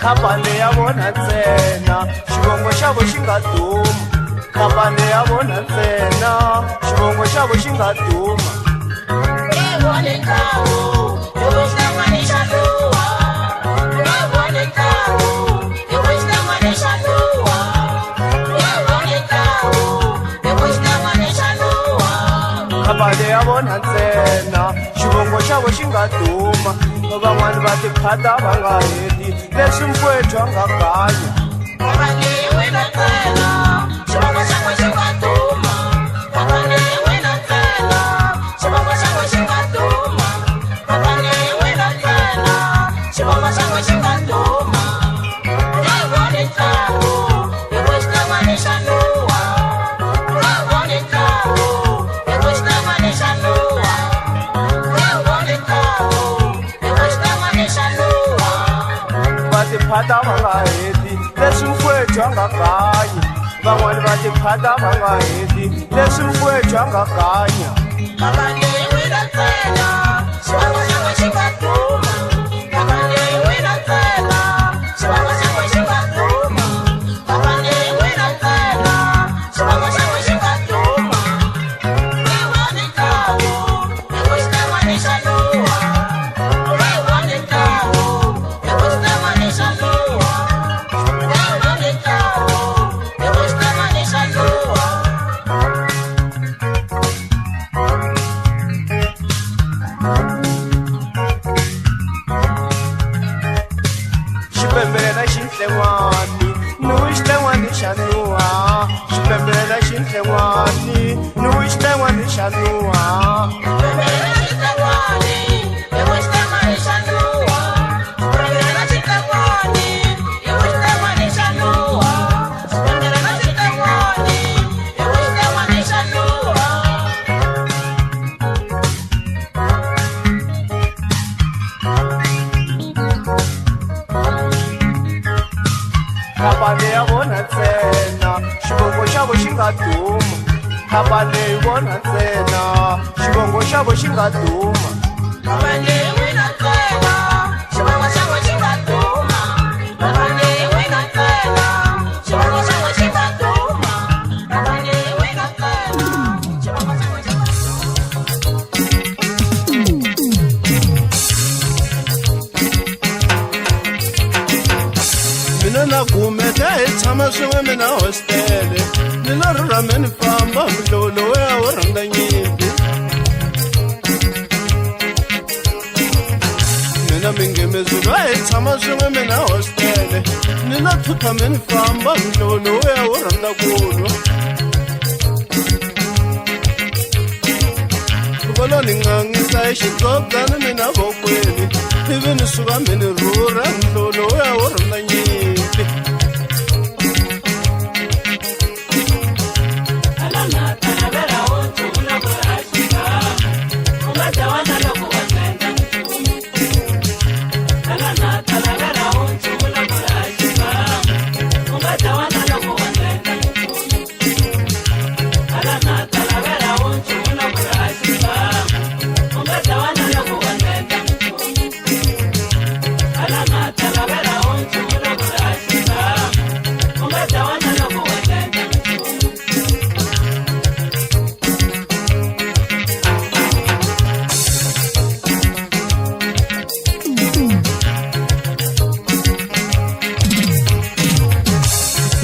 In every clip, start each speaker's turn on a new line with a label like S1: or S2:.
S1: khampani ya vona ntsena xivongo xa vo xi nga duma khampani ya vona ntsena xivongo xa vo xi nga duma khampani ya vona ntsena xivongo xa vo xi nga duma van'wani va tiphata va nga heti leswi mfowethu a nga ganya tiphata va nga heti leswi mfowethu a nga ganyi van'wani va tiphata va nga heti leswi mfowethu a nga ganya xipembelela xinhlengwani nuwi xinhlengwani xa nuha xipembelela xinhlengwani nuwi xinhlengwani xa nuha khampani ya vona ntsena xivongo xa vo xi nga duma khampani yi vona ntsena xivongo xa vo xi nga duma na kumeka hi tshama swin'we mina hostele ni lo rhurhame ni famba mihlovo loya wo rhandza nyimpi mina mingemezulu a hi tshama swin'we mina hostele ni lo thuthame ni famba mihlovo loya wo rhandza kulwa volo ni ngangisa hi xidzobyana mina vokweni ivi ni suka mi ni rhurha mihlovo loya wo rhandza nyimpi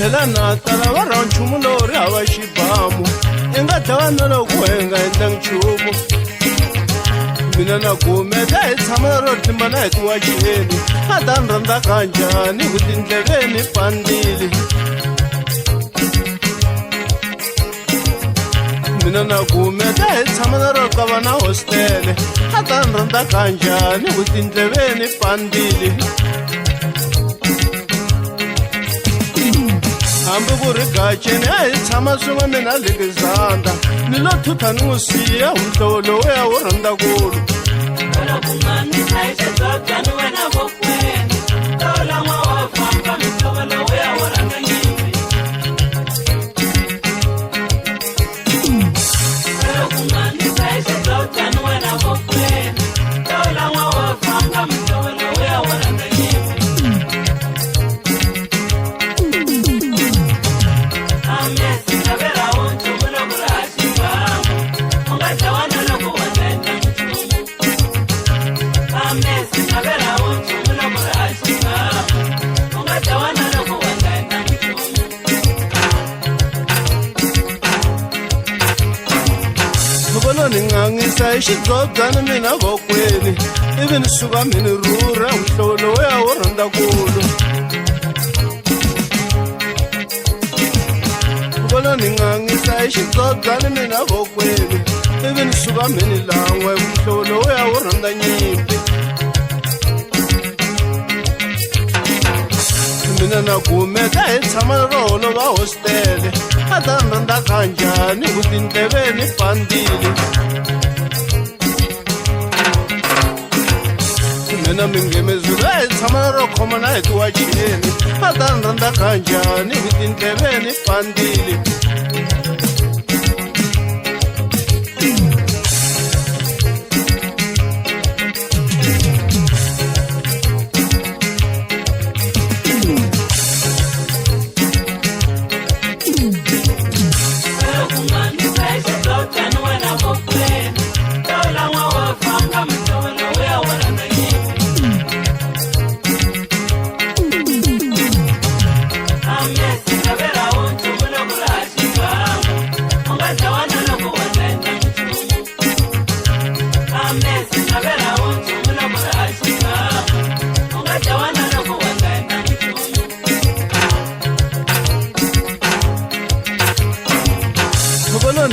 S1: phela na tala va ra nchumu lori hava xibamu i nga dlava na loko hi nga endlangi nchumu mina na kumeka hi tshama ro tlimbana hi tiwacheni a ta ni rhandza kanjhani ku tindleveni pandlile mina na kumeka hi tshama na ro ka va na hostele a ta ni rhandza kanjhani ku tindleveni pandlile hambi ku ri gacheni a hi tshama swin'we mina Alexander ni lo thutha ni n'wi siya mihlovo loya wo rhandza kulu ni ngangisa xidzobdzana mina vokweli ivi ni suka mini rura nhlolo ya wo rhandza kulu vona ni ngangisa xidzobdzana mina vokweli ivi ni suka mini lan'we nhlolo ya wo rhandza nyimpi mina na kumeka hi tshama rolo va hostele a ta ni rhandza kanjhani ku tindleveni pandile mina mingemezulu a hi tshama ro khomana hi tiwacheni a ta ni rhandza kanjhani ku tindleveni pandile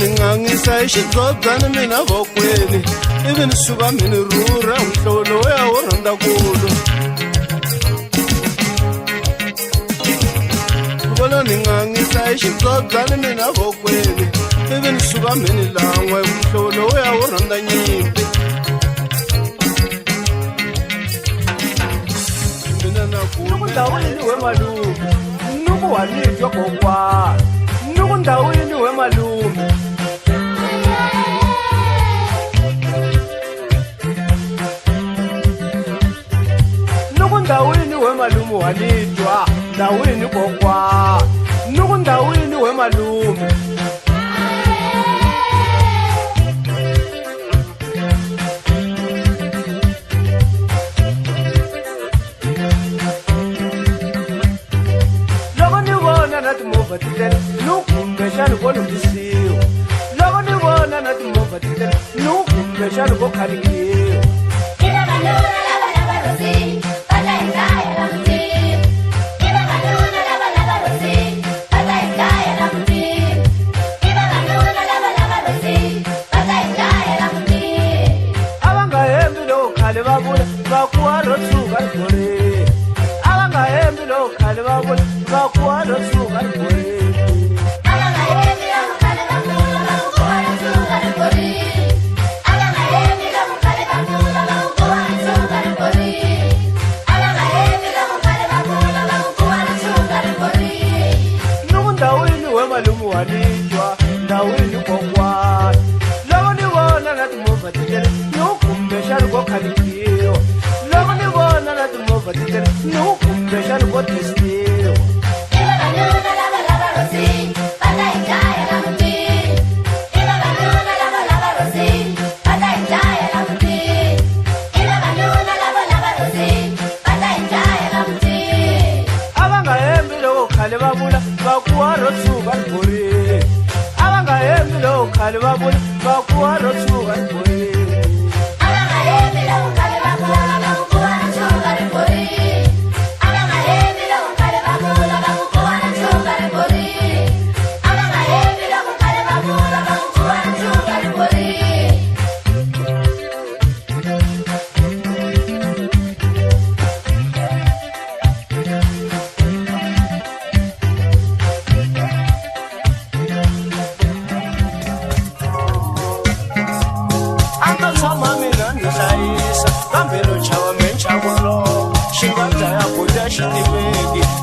S1: ni ngangisa xidzobdzana mina vokweli ivi ni suka mini rura nhlolo ya wo rhandza kulu vona ni ngangisa xidzobdzana mina vokweli ivi ni suka mini lan'we nhlolo ya wo rhandza nyimpi mina na
S2: ndawini we malume nuku wanitwa kokwa nuku ndawini we malume ndawini we malume wanitwa ndawini kokwa nuku ndawini we malume loko ni vona na timovha titele nukumbexani ko lunghisiwa loko ni vona na timovha titele nukumbexani ko khalikiwa vakuwaro tsuka ribore ava nga hembi loko khale va vula vakuwaro tsuka ribore nuku ndawini we malume wanitwa ndawini kokwana loko ni vona na timovha titele nukumbexani ko khalikiwa loko ni vona na timovha titele nukumbexani ko testiwa ava nga hembi loko khale va vula vakuwaro tsuka ribore ava nga hembi loko khale va vula vakuwaro tsuka ribore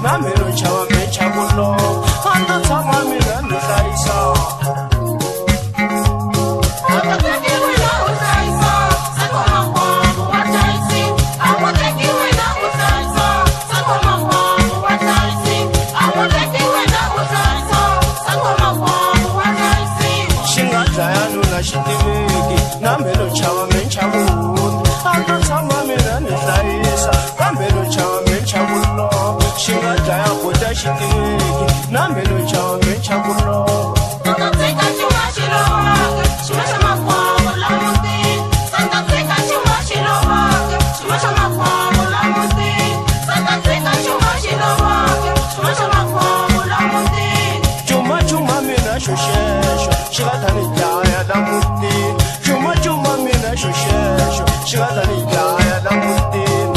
S2: Namero chawa mecha bulo, ando tama mina nisaisa. Shinga jaya nuna shitiveki, namero chawa mecha bulo, ando tama mina nisaisa. Namero chawa mecha bulo. Shinga jaya kuja shitiveki, namelo chawa mecha bulo.
S1: xikatani jaya la mutini cuma mina xo xexo xikatani jaya la mutini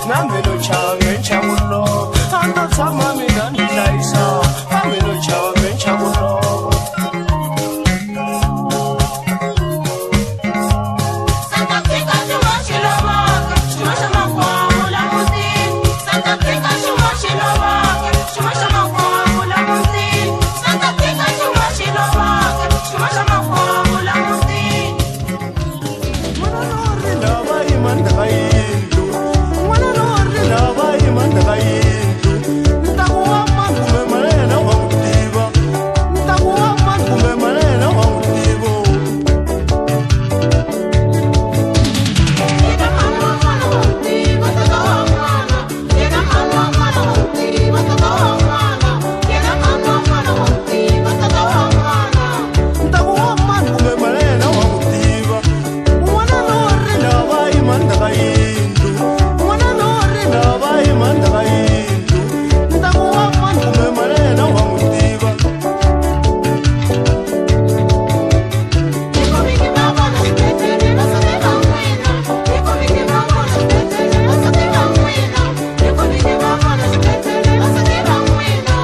S1: Namelo chawe chamulo, ando sama mi nani laisa. Namelo chawe chamulo.
S3: Santa Kika shuma shilova, shuma shama kwa mula mutin. Santa Kika shuma shilova, shuma shama kwa mula mutin. Santa Kika shuma shilova, shuma shama kwa mula mutin.
S1: Manori lava imanda kaindu, manori lava imanda kaindu. Ntakuwa mangume malena wangutiba, ntakuwa mangume malena wangutibo.
S3: Yena mama mwana mutin, wataka wa mwana. Yena mama mwana mutin, wataka wa mwana. Yena mama mwana mutin, wataka wa mwana.
S1: Ntakuwa mangume malena wangutiba, manori lava imanda kaindu, manori lava imanda kaindu. Ntakuwa mangume malena wangutiba.
S3: Niko bigi baba na spetele, basate bangwina. Niko bigi baba na spetele, basate bangwina. Niko bigi baba na spetele, basate bangwina.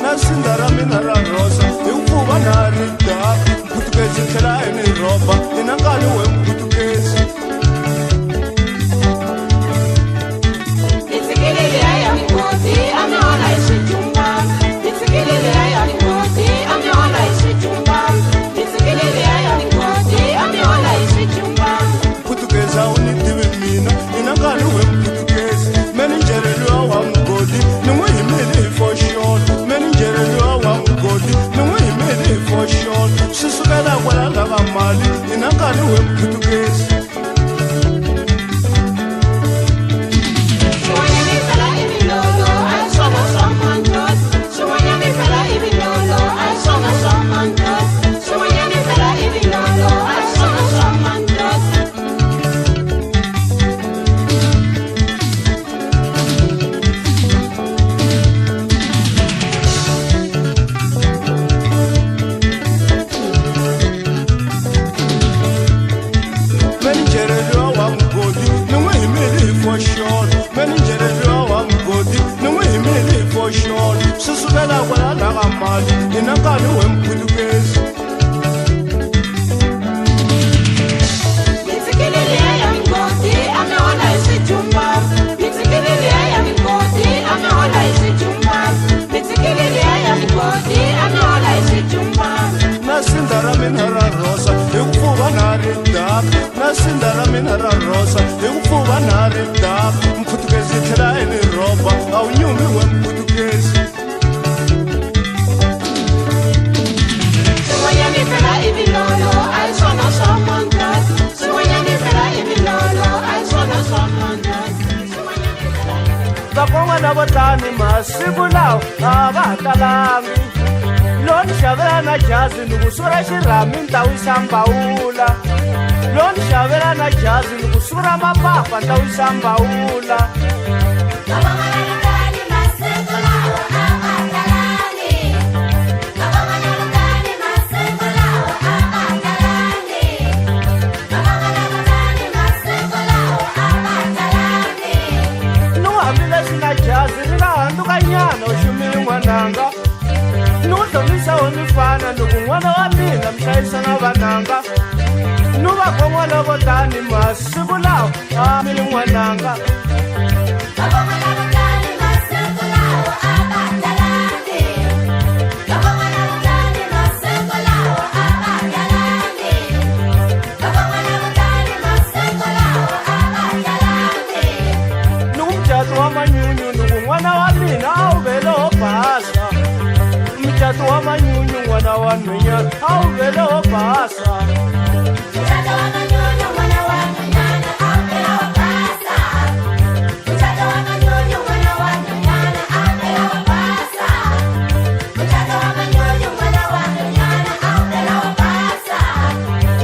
S1: Nasindara minara rosa, ukuba narida, mputukezi kela eni roba, inangani we mputukezi.
S3: Nisikilile haya mkoti, ameona ishi
S1: xinolo swi sukela kwala ka mali hi na nkarhi wemphulukezi na sinda ra mina ra rosa hi ku pfuva na ri daka na sinda ra mina ra rosa hi ku pfuva na ri daka mphutukezi tlhela hi ni roba a wu nyumi we mphutukezi
S3: swin'wanyani phela i vilolo a hi swona swa mandlati swin'wanyani phela i vilolo a hi swona swa mandlati
S2: vakon'wana vo tani masiku lawa a va ha talangi lo ni xavela na jazi ni ku sura xirhami ni ta wisa mbawula lo ni xavela na jazi ni ku sura mapapa ni ta wisa mbawula ni hambileswi na jazi ni nga handukanyana u xumile n'wananga no hlomisa wo mi fana loko n'wana wa mina mi hlayisa na vananga no va kon'wana vo tani masiku lawa a mi li n'wananga ni ku mucato wa manyunyu loko n'wana wa mina a wu vele wo basa mucato wa manyunyu n'wana wa nhwanyana a wu vele wo basa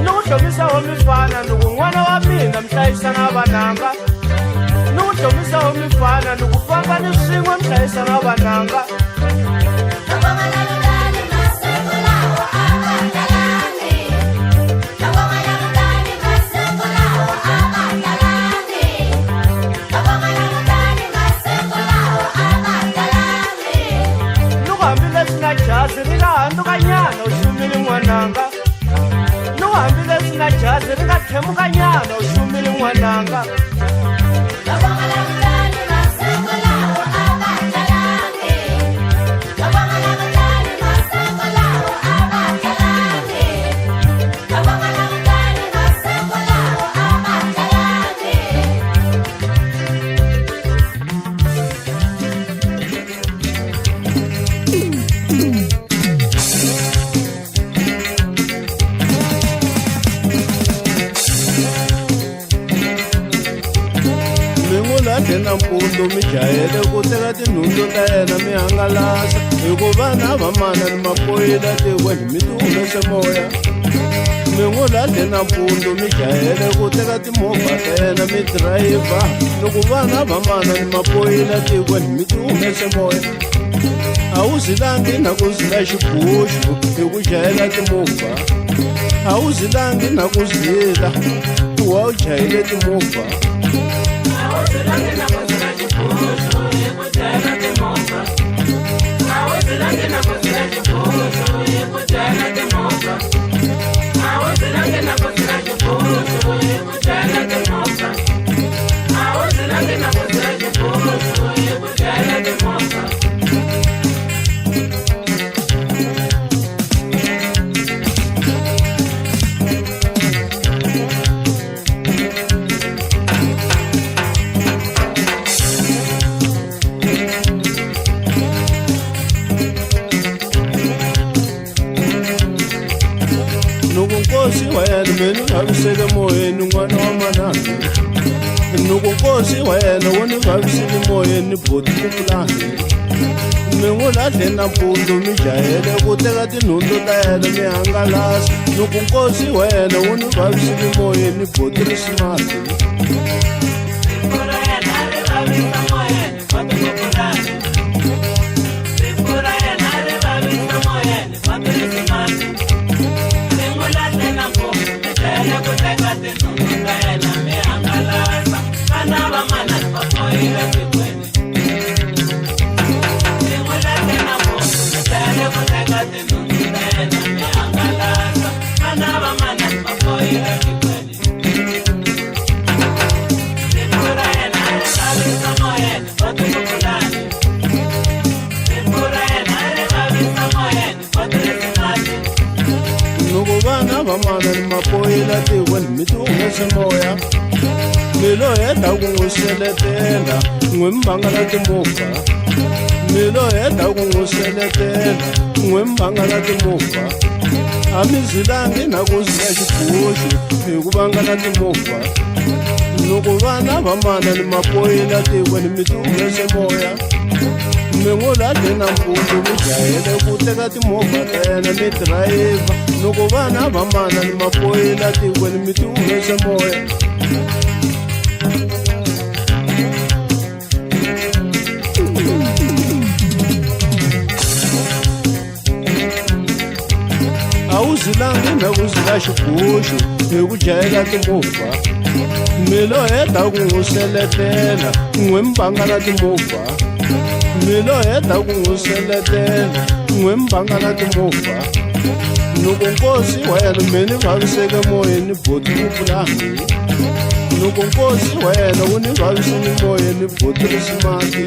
S2: ni ku hlomisa wo mi fana loko n'wana wa mina mi hlayisa na vananga ni ku hlomisa wo mi fana loko famba ni swin'we mi hlayisa na vananga jazi ri nga handukanyana u xumile n'wananga ni u hambileswi na jazi ri nga thlemukanyana u xumile n'wananga
S1: na mpundu mi jahele ku teka tinhundzu ta yena mi hangalasa hikuva na vamana ni mapoyila tikweni mi ti humese moya mi n'wu lahle na mpundu mi jahele ku teka timovha ta yena mi dirayivha loko vana vamana ni mapoyila tikweni mi ti humese moya a wu zilangi na ku zila xibuxu hi ku jahela timovha a wu zilangi na ku zila ku wa u jahele timovha nkosi wa yena meni vavisele moyeni n'wana wa manana loko nkosi wa yena wo ni vavisile moyeni boti ku vulani mi n'wu lahle na mpundu mi jahele ku teka tinhundzu ta yena mi hangalasa loko nkosi wa yena wo ni vavisile moyeni boti ri smart vamana ni mapoyila tikweni mi ti humese moya mi lo heta ku n'wi seletela n'wi mbangala timovha mi lo heta ku n'wi seletela n'wi mbangala timovha a mi zilangi na ku zila xiguxi hi ku vangala timovha loko vana vamana ni mapoyila tikweni mi ti humese moya mi n'wi lahle nampundzu mi jahele ku teka timovha ta yena mi dirayivha loko vana vamana ni mapoyila tikweni mi ti humese moya a wu zilangi na ku zila xiguxu hi ku jahela timovha mi lo heta ku n'wi seletela n'wi mbangala timovha mi lo heta ku n'wi seletela n'wi mbangala timovha loko nkosi wa yena mi ni vaviseke moyeni boti ku pulani loko nkosi wa yena wu ni vaviseni moyeni boti risimati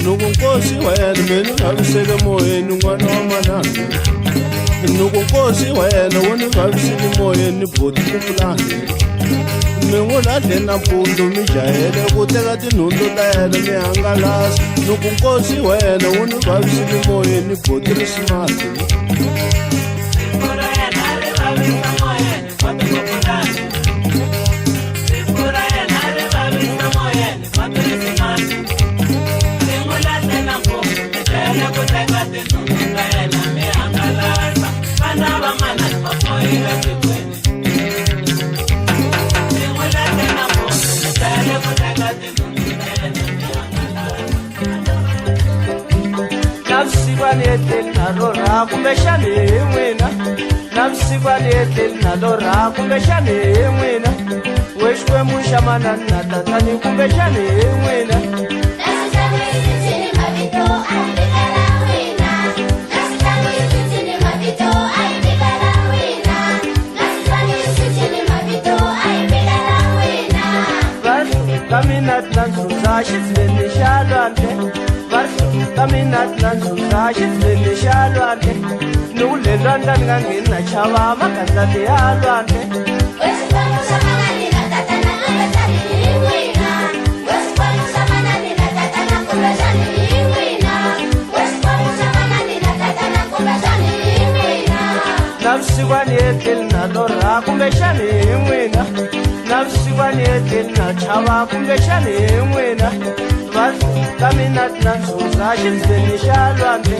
S1: loko nkosi wa yena mi ni vaviseke moyeni n'wana wa manana loko nkosi wa yena wu ni vaviseki moyeni boti ku pulani mi n'wi lahle nampundzu mi jahele ku teka tinhundzu ta yena mi hangalasa loko nkosi wa yena wu ni vaviseki moyeni boti risimati
S2: navusikwani eteli nalo ra kumbexani hi n'wina navusikwani eteli nalo ra kumbexani hi n'wina we xikwembu xa manani na tatani kumbexani hi n'wina ka mina tina ndzundza xidziveni xa lwandle varhlo ka mina tina ndzundza xidziveni xa lwandle ni ku le lwandla ni nga ngheni na chava makandlati ya lwandle navusikwani eteli nalo ra kumbexani hi n'wina navusikwani eteli na chava kumbexani hi n'wina varhlo ka mina tina ndzundza xidziveni xa lwandle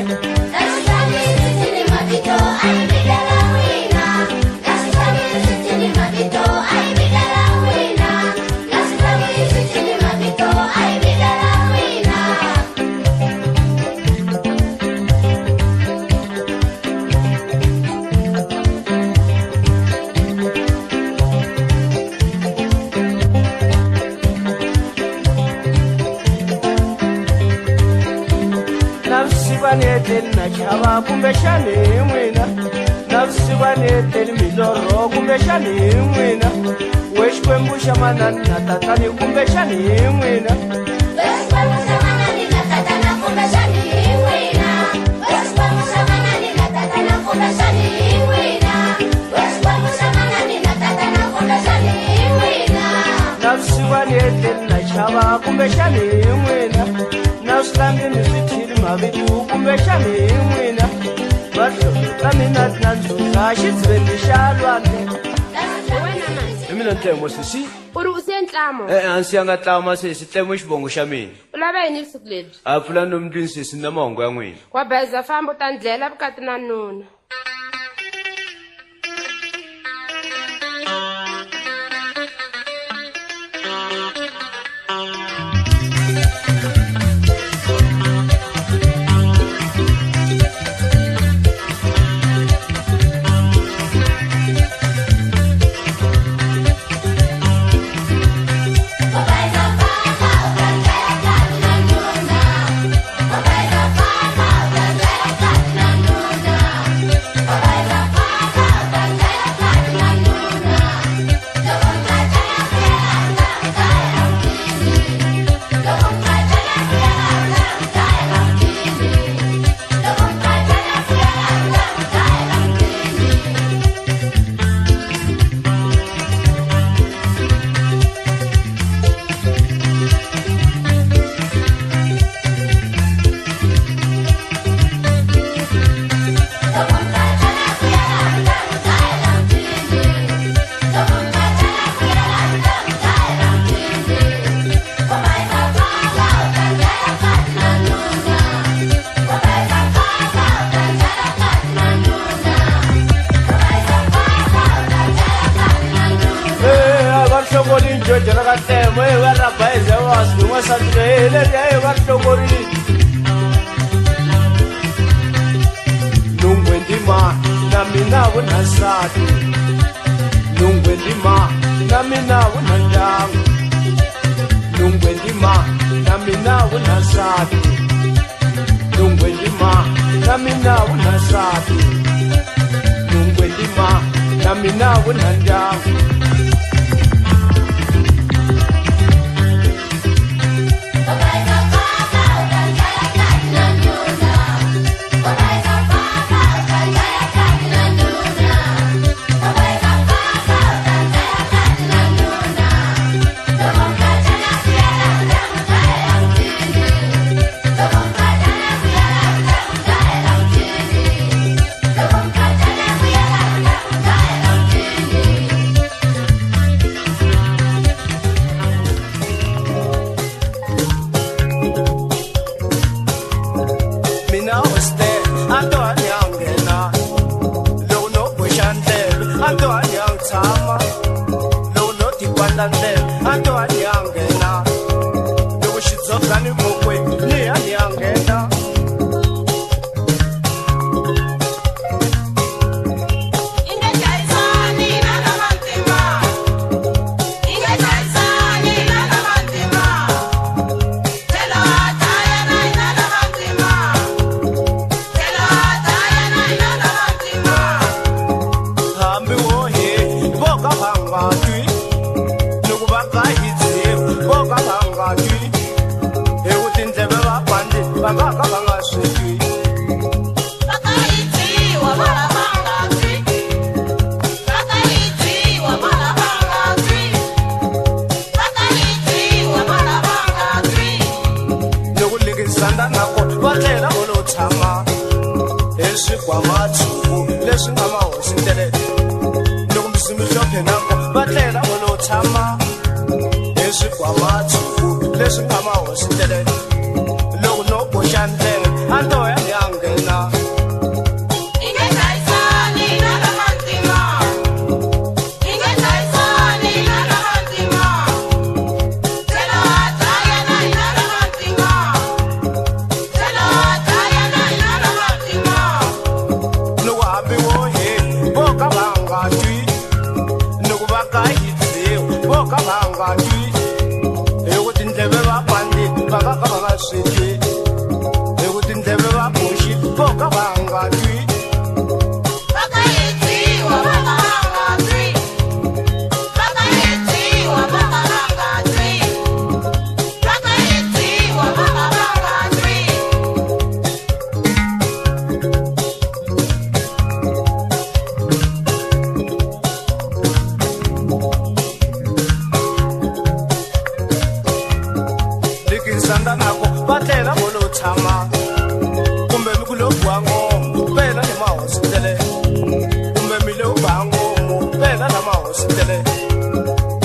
S2: navusikwani eteli na chava kumbexani hi n'wina navusikwani eteli milorho kumbexani hi n'wina we xikwembu xa manani na tatani kumbexani hi n'wina navusikwani eteli na chava kumbexani hi n'wina na swilangeni swi thili mavitu kumbexani hi n'wina varhlo ka mina tina ndzundza xidziveni xa lwandle
S1: i mina ntlemo sesi
S4: uri u se ntlamo
S1: hansi ya nga tlama sesi tlemo xivongo xa mina
S4: Ulava yini vusiku lebyi?
S1: A pfula nomntwini sisi na mahungu ya n'wina.
S4: Wa beza famba u ta ndlela vukati na nuna.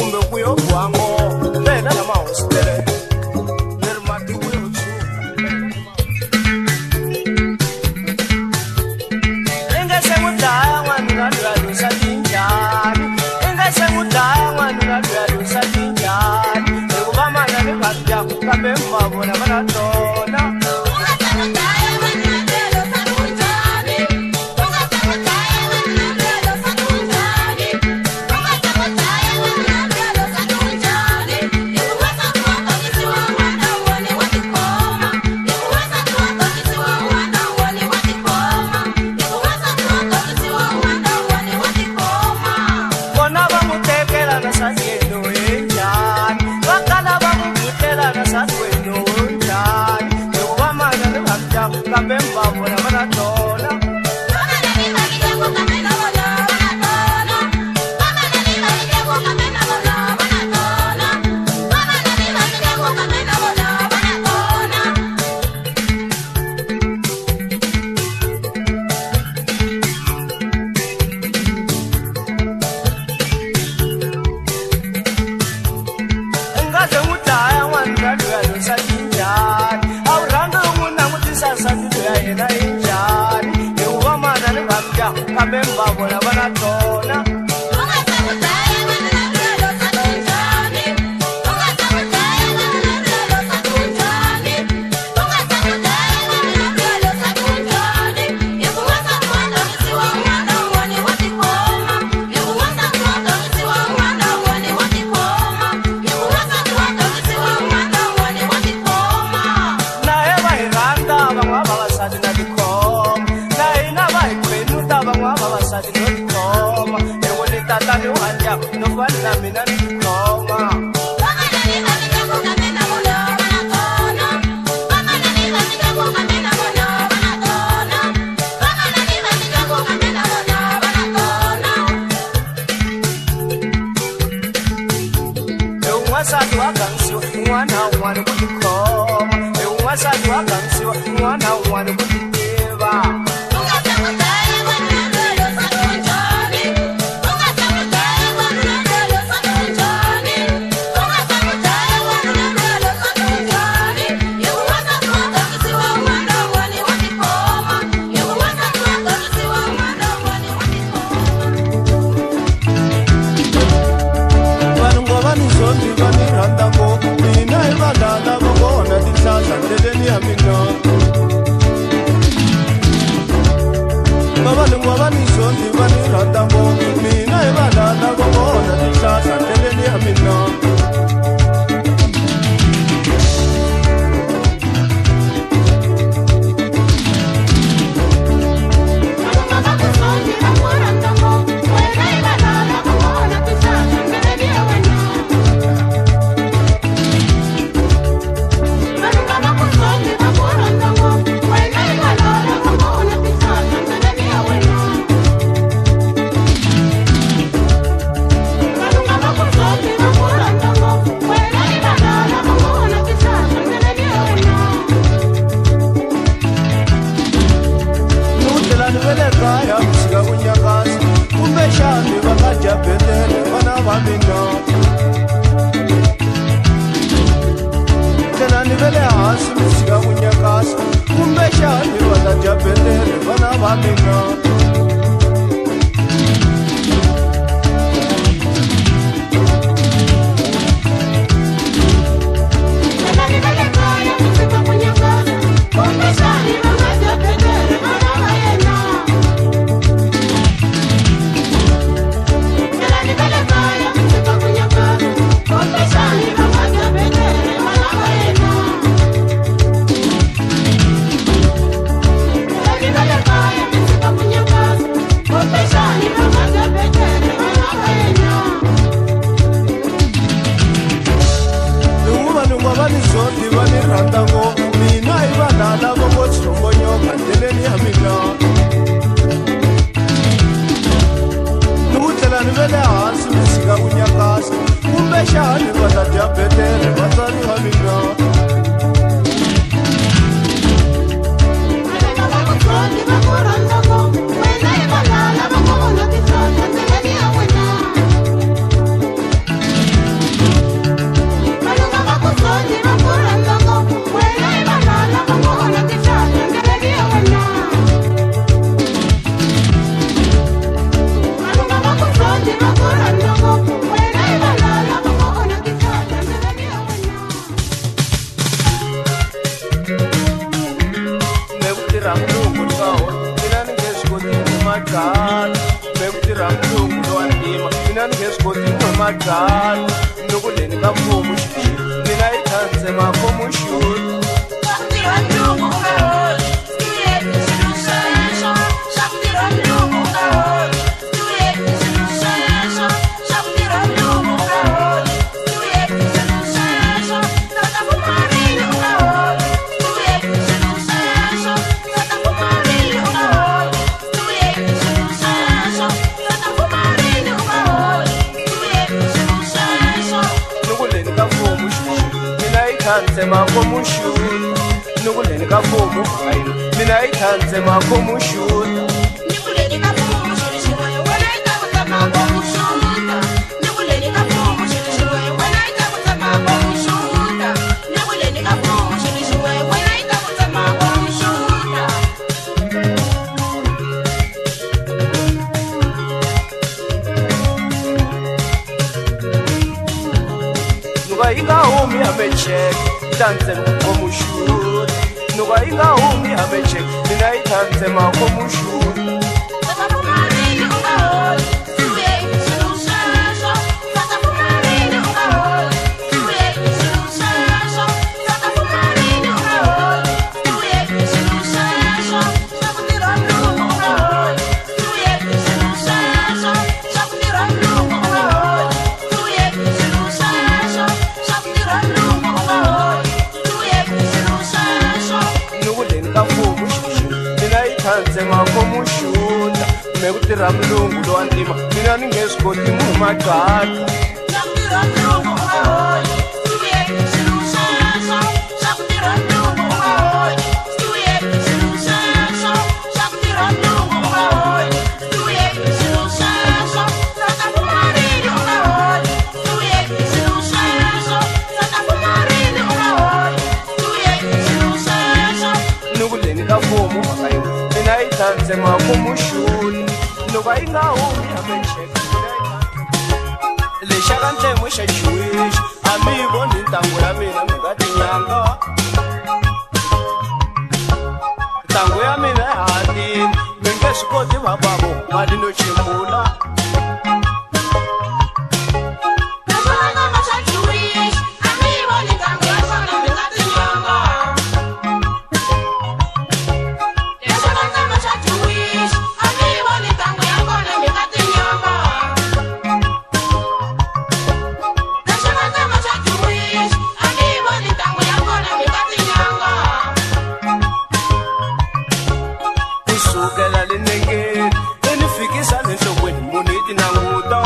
S2: Umbe kuyo bwango, bena na maustere. Nermati kambe mavona vanatona
S1: magala mekutirha mulungu lowantima mina ni nge swi koti magala loko leni ka mfumo xixi mina yi khandze makomo xuri khandze makomo xuri loko leni ka mfumo mina yi khandze makomo xuri yi nga humi hamecheke thandze makomo xuri loko yi nga humi hamecheke mina yi khandze makomo xuri khandze makomo xuta mekutirha mulungu lowantima mina ni nge swi koti magala khandze makomo xuri loko yi nga humi hamecheke lexi ka ntlemo xa jewish a mi yi voni ntangu ya mina mi nga tinyanga ntangu ya mina ya halini mi nge swi koti vabavo mali no chimbula kusukela le nengeni eni fikisa le nhlokweni munhu yi tinanguta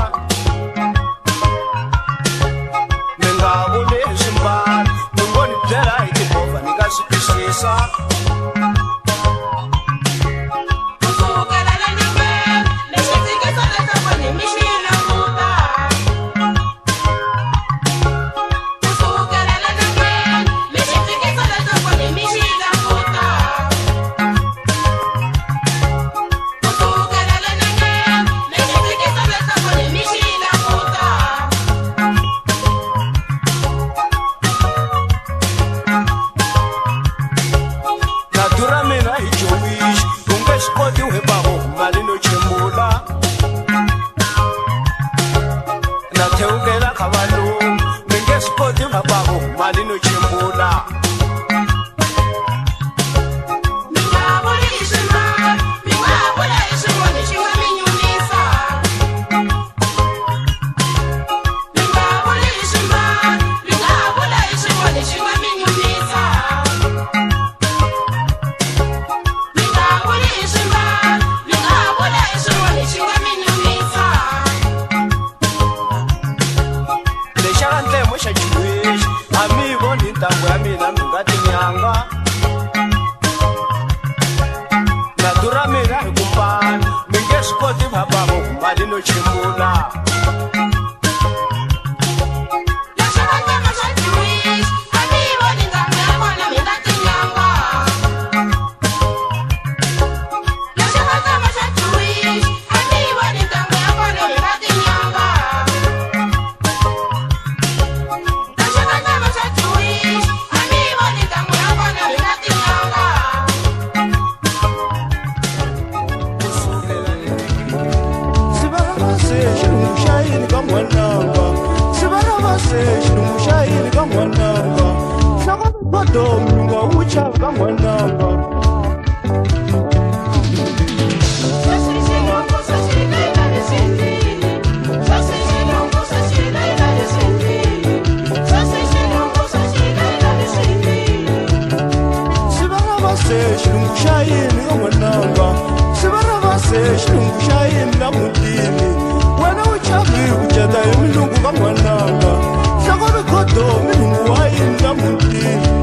S1: mi nga vuli hi swimbalo mi ngo ni byela hi timovha ni nga swi twisisa natheukela kha valungu mi nge swi koti vabavo mali no chimbula ntangu ya mina mi nga tinyanga na durha mina hi ku mbala mi nge swi koti vabavo mali no chimbula
S2: kodwa umlungu awuchava ngwananga xilungu xa yini ka n'wananga swivarava se xilungu xa yini la mutini wena u chavi ku jeta hi milungu ka n'wananga hloko rikhodo milungu wa yini la mutini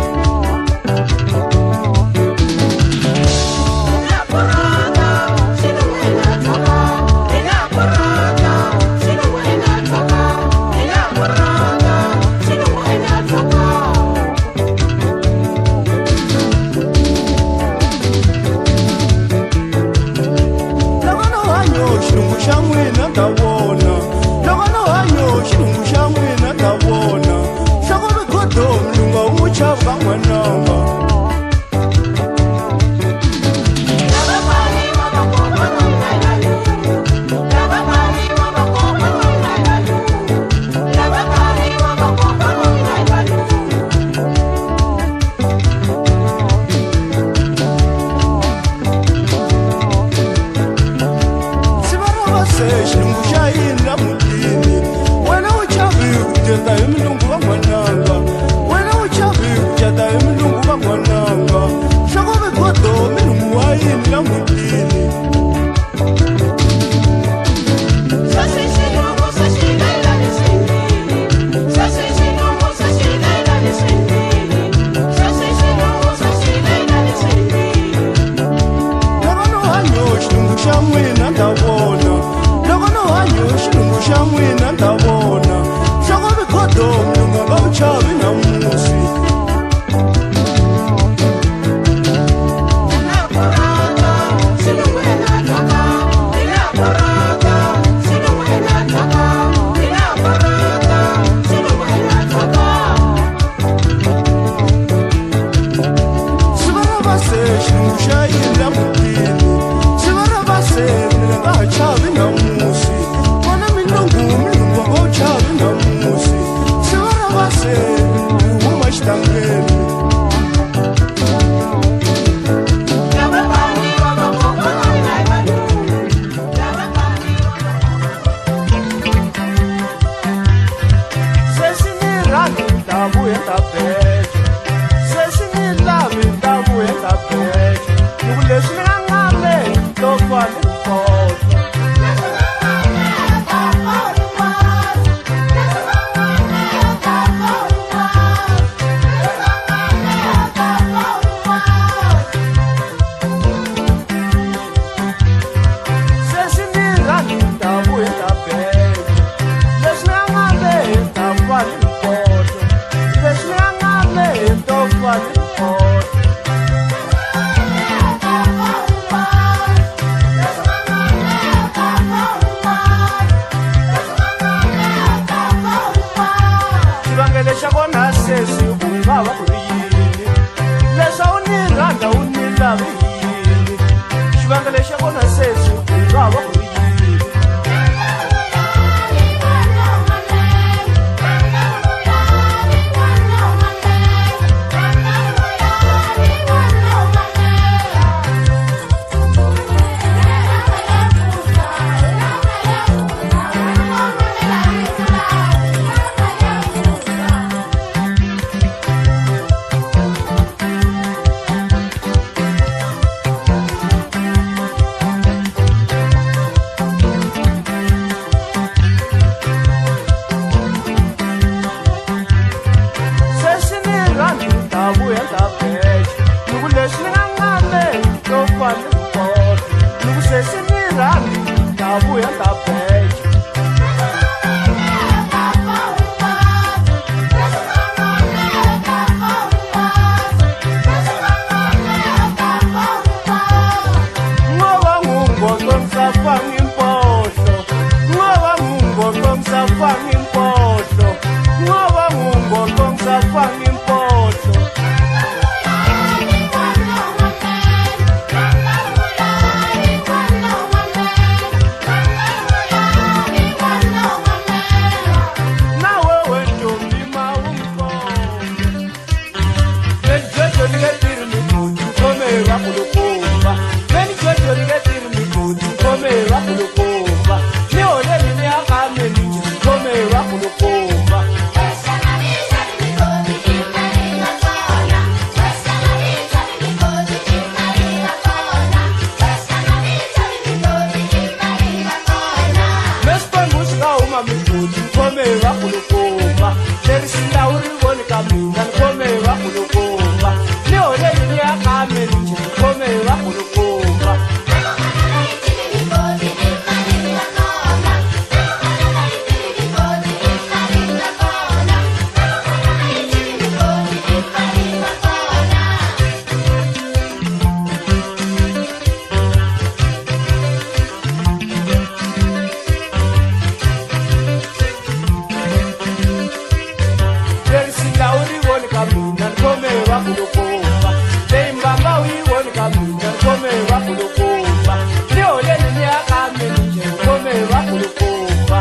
S2: nanikomerwa kulokomba leimbanga uyiwoni kamina nanikomerwa kulokomba lioleni yakaminje nikomerwa kulokomba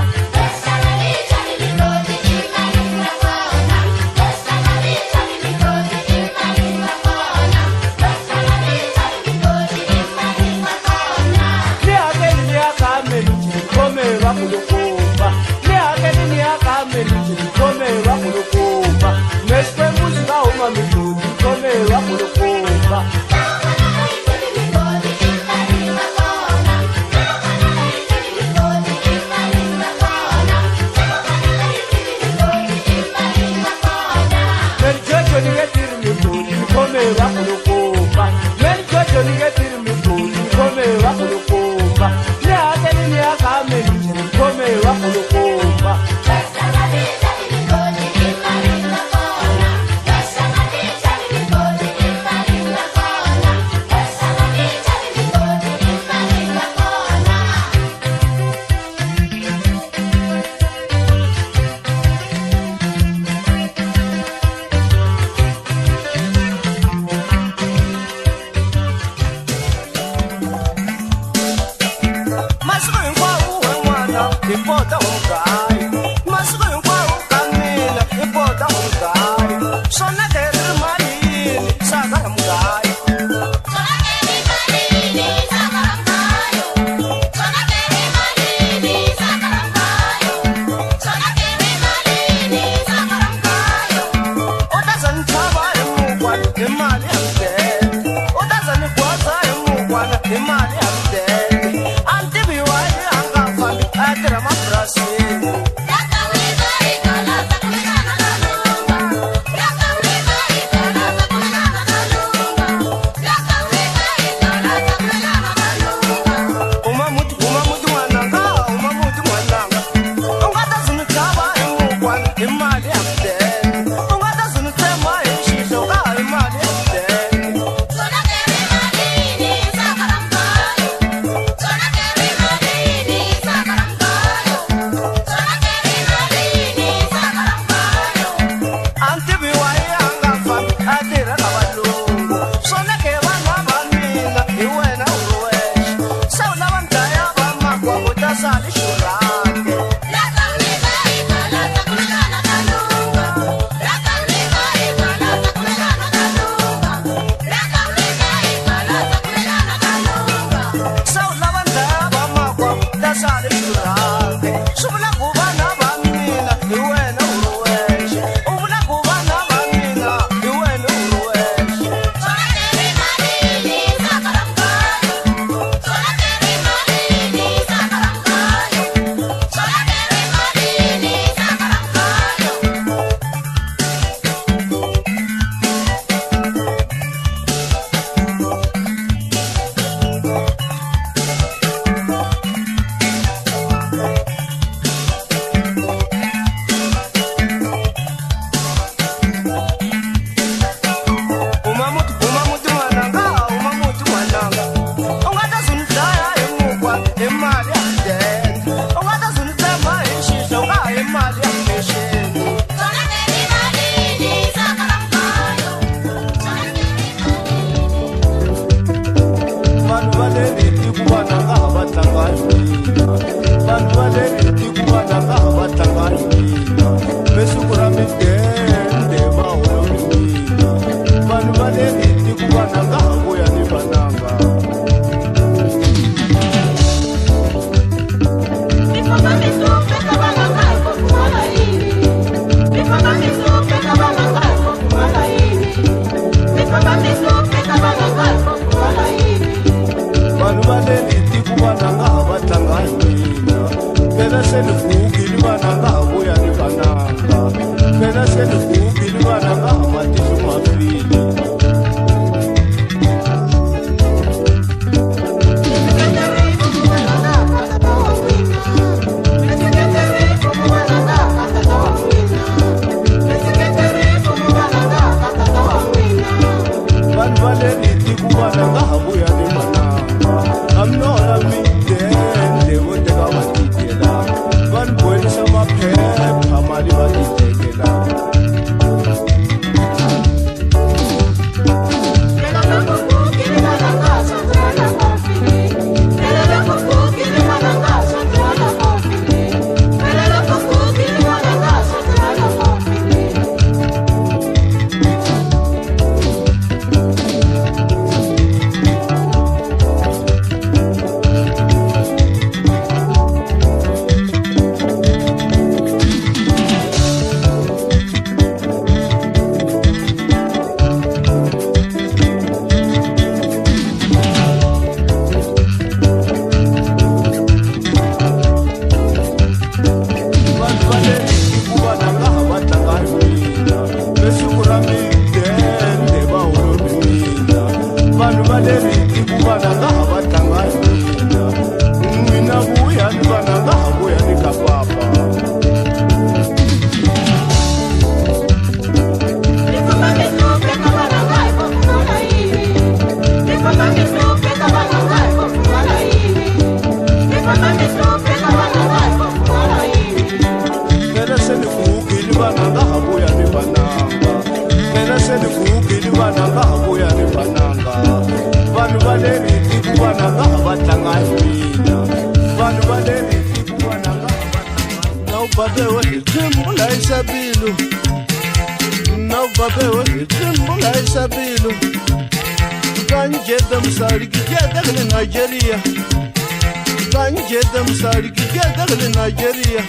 S1: bili vananga havuya ni vananga vanhu va le ritiku vananga hava tlangani mina vanhu va le ritiku vananga hava tlangani na ubabewe hi tsimbula isabilu na ubabewe hi tsimbula isabilu kanjeda msali kijeda kule Nigeria kanjeda msali kijeda kule Nigeria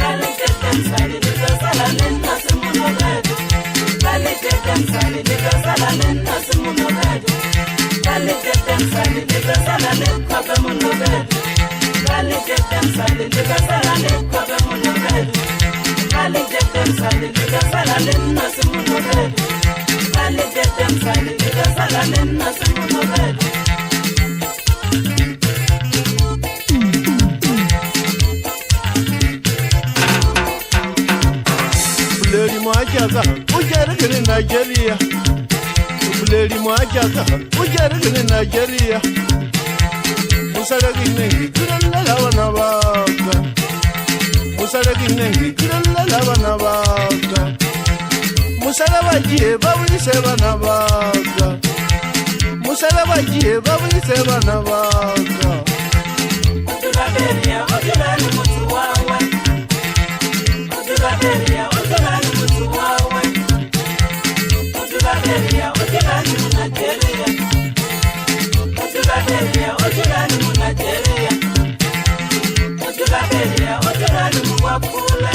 S3: Kalejeda msali nikasala nena simuno bedu Kalejeda msali nikasala nena simuno bedu Kalejeda msali nikasala nekwabe muno bedu Kalejeda msali nikasala nekwabe muno bedu Kalejeda msali nikasala nena simuno bedu Kalejeda msali nikasala nena simuno bedu
S1: Buleri mwajaka ujere kule Nigeria Buleri mwajaka ujere kule Nigeria Musaraki nengi kuralla lavana baka Musaraki nengi kuralla lavana baka Musara bagiye babise bana baka Musara bagiye babise bana baka
S3: Utulaberia utulani mutu wawe Utulaberia utulani mutu wawe Utulaberia utulani munajeria Utulaberia utulani munajeria Utulaberia utulani muwapule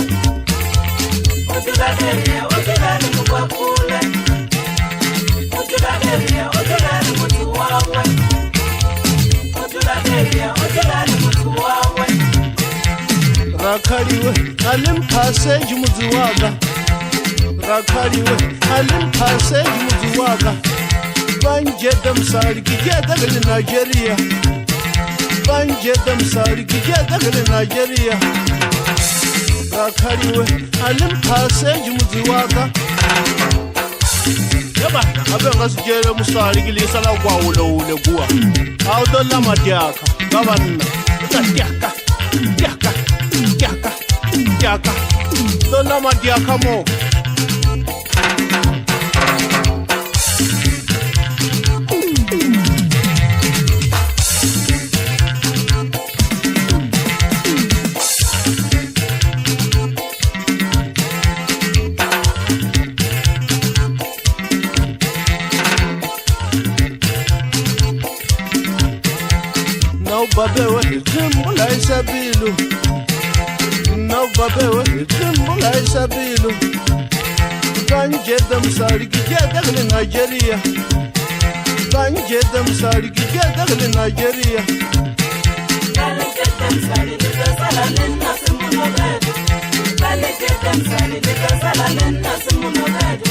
S3: Utulaberia utulani muwapule Utulaberia utulani mutu wawe Utulaberia utulani mutu wawe
S1: Rakaliwe alim passage muziwaga Rakaliwe alim passage muziwaga Banjeda msali kijeda kule Nigeria Banjeda msali kijeda kule Nigeria Rakaliwe alim passage muziwaga Yaba abenga sijele musali kilisa la kwa ule kuwa Audola madiaka Gavanna Diaka Diaka Diaka Diaka Dola madiaka mo Babewe tsimbula isabilu No babewe tsimbula isabilu Kanjeda msali kijeda kule Nigeria Kanjeda msali kijeda kule Nigeria
S3: Kalejeda msali nikasala nena simuno bedu Kalejeda msali nikasala nena simuno bedu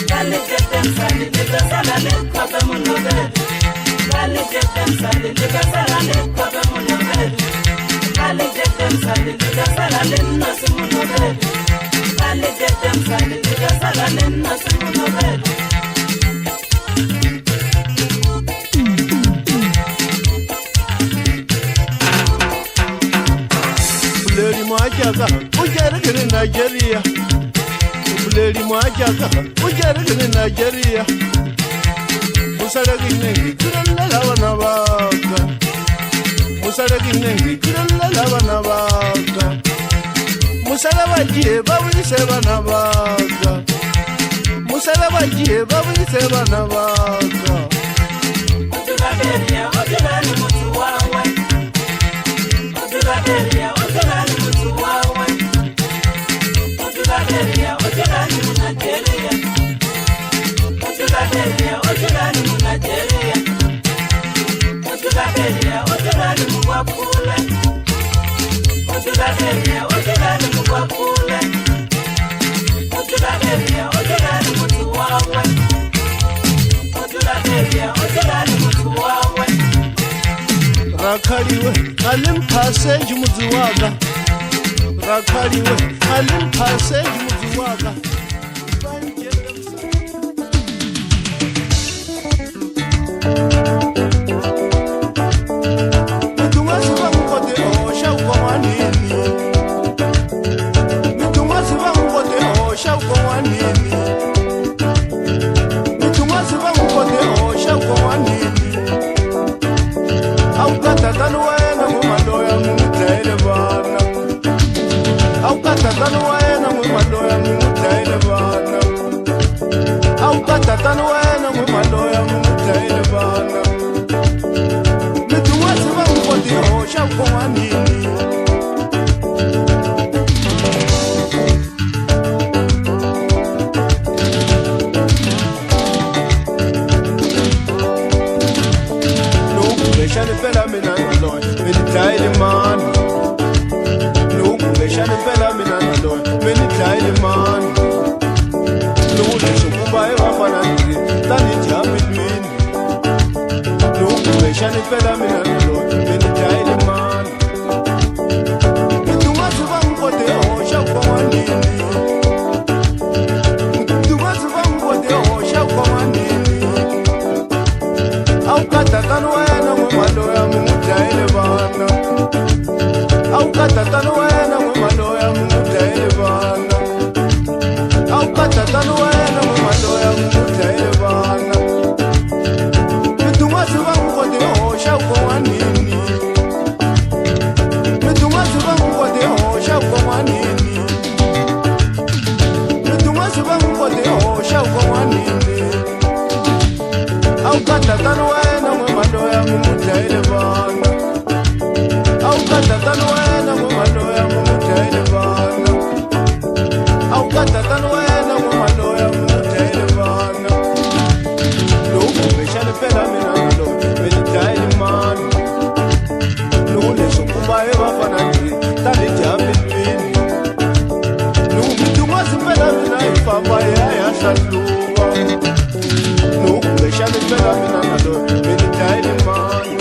S3: Kalejeda msali nikasala nekwabe muno bedu Kalejeda msali nikasala nekwabe muno bedu Kalejeda msali nikasala nena simuno bedu Kalejeda msali nikasala nena simuno bedu
S1: Buleri mwajaka ujere kule Nigeria Buleri mwajaka ujere kule Nigeria Musaraki nengi kuralla lavana baka Musaraki nengi kuralla lavana baka Musara bagiye babise bana baka Musara bagiye babise bana baka
S3: Utulaberia utulani mutu wawe Utulaberia utulani mutu wawe Utulaberia utulani munajeria Utulaberia utulani munajeria Utulaberia utulani muwapule Utulaberia utulani muwapule Utulaberia utulani mutu wawe Utulaberia utulani mutu wawe
S1: Rakaliwe alim passage muziwaga Rakaliwe alim passage muziwaga tatani wena n'wimaloya mudlayile vana mitun'wasi va n'wi koti hoxa vukon'wanini lowu kumbexani mpela mina naloya mi ni dlayile mani lowu kumbexani mpela mina naloya mi ni dlayile mani lowu leswi kumba hi vafananile tani dyambilwini lowu kumbexani mpela mina naloya mi ni dlayile mani mitun'wasi va n'wi kote hoxa vukon'wanini mitun'wasi va n'wi kote hoxa vukon'wanini a wu ka tatani wena n'wimaloya mi n'wi dlayile vana a wu ka tatani wena n'wimaloya mi n'wi dlayile vana a wu ka tatani wena n'wimaloya mi n'wi dlayile vana mitun'wasi va n'wi kote hoxa vukon'wanini mitun'wasi va n'wi kote hoxa vukon'wanini mitun'wasi va n'wi kote hoxa vukon'wanini a wu ka tatani wena n'wimaloya mi n'wi dlayile vana a wu ka tatani wena n'wimaloya mi n'wi dlayile vana a wu ka tatani wena n'wimaloya mi n'wi dlayile vana lowu kumbexani mpela mina naloya mi ni dlayile mani lowu leswi kumba hi vafananile tani dyambilwini lowu mitun'wasi mpela mina hi famba hi ya ya hlaluva lowu kumbexani mpela mina naloya mi ni dlayile mani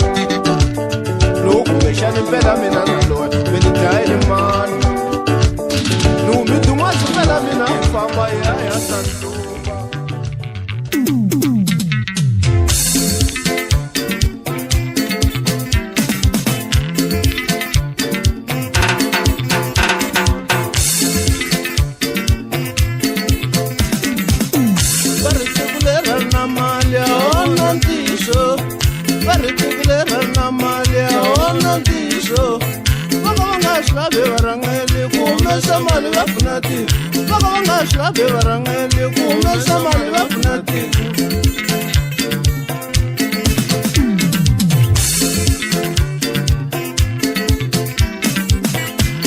S1: lowu kumbexani mpela mina naloya mi ni dlayile mani lowu mitun'wasi mpela mina hi famba hi ya ya hlaluva va ri siku lera na mali a wona ntiso va ri siku lera na mali a wona ntiso va ka va nga swi lavi varhangeli ku humesa mali va pfuna tiko va ka va nga swi lavi varhangeli ku humesa mali va pfuna tiko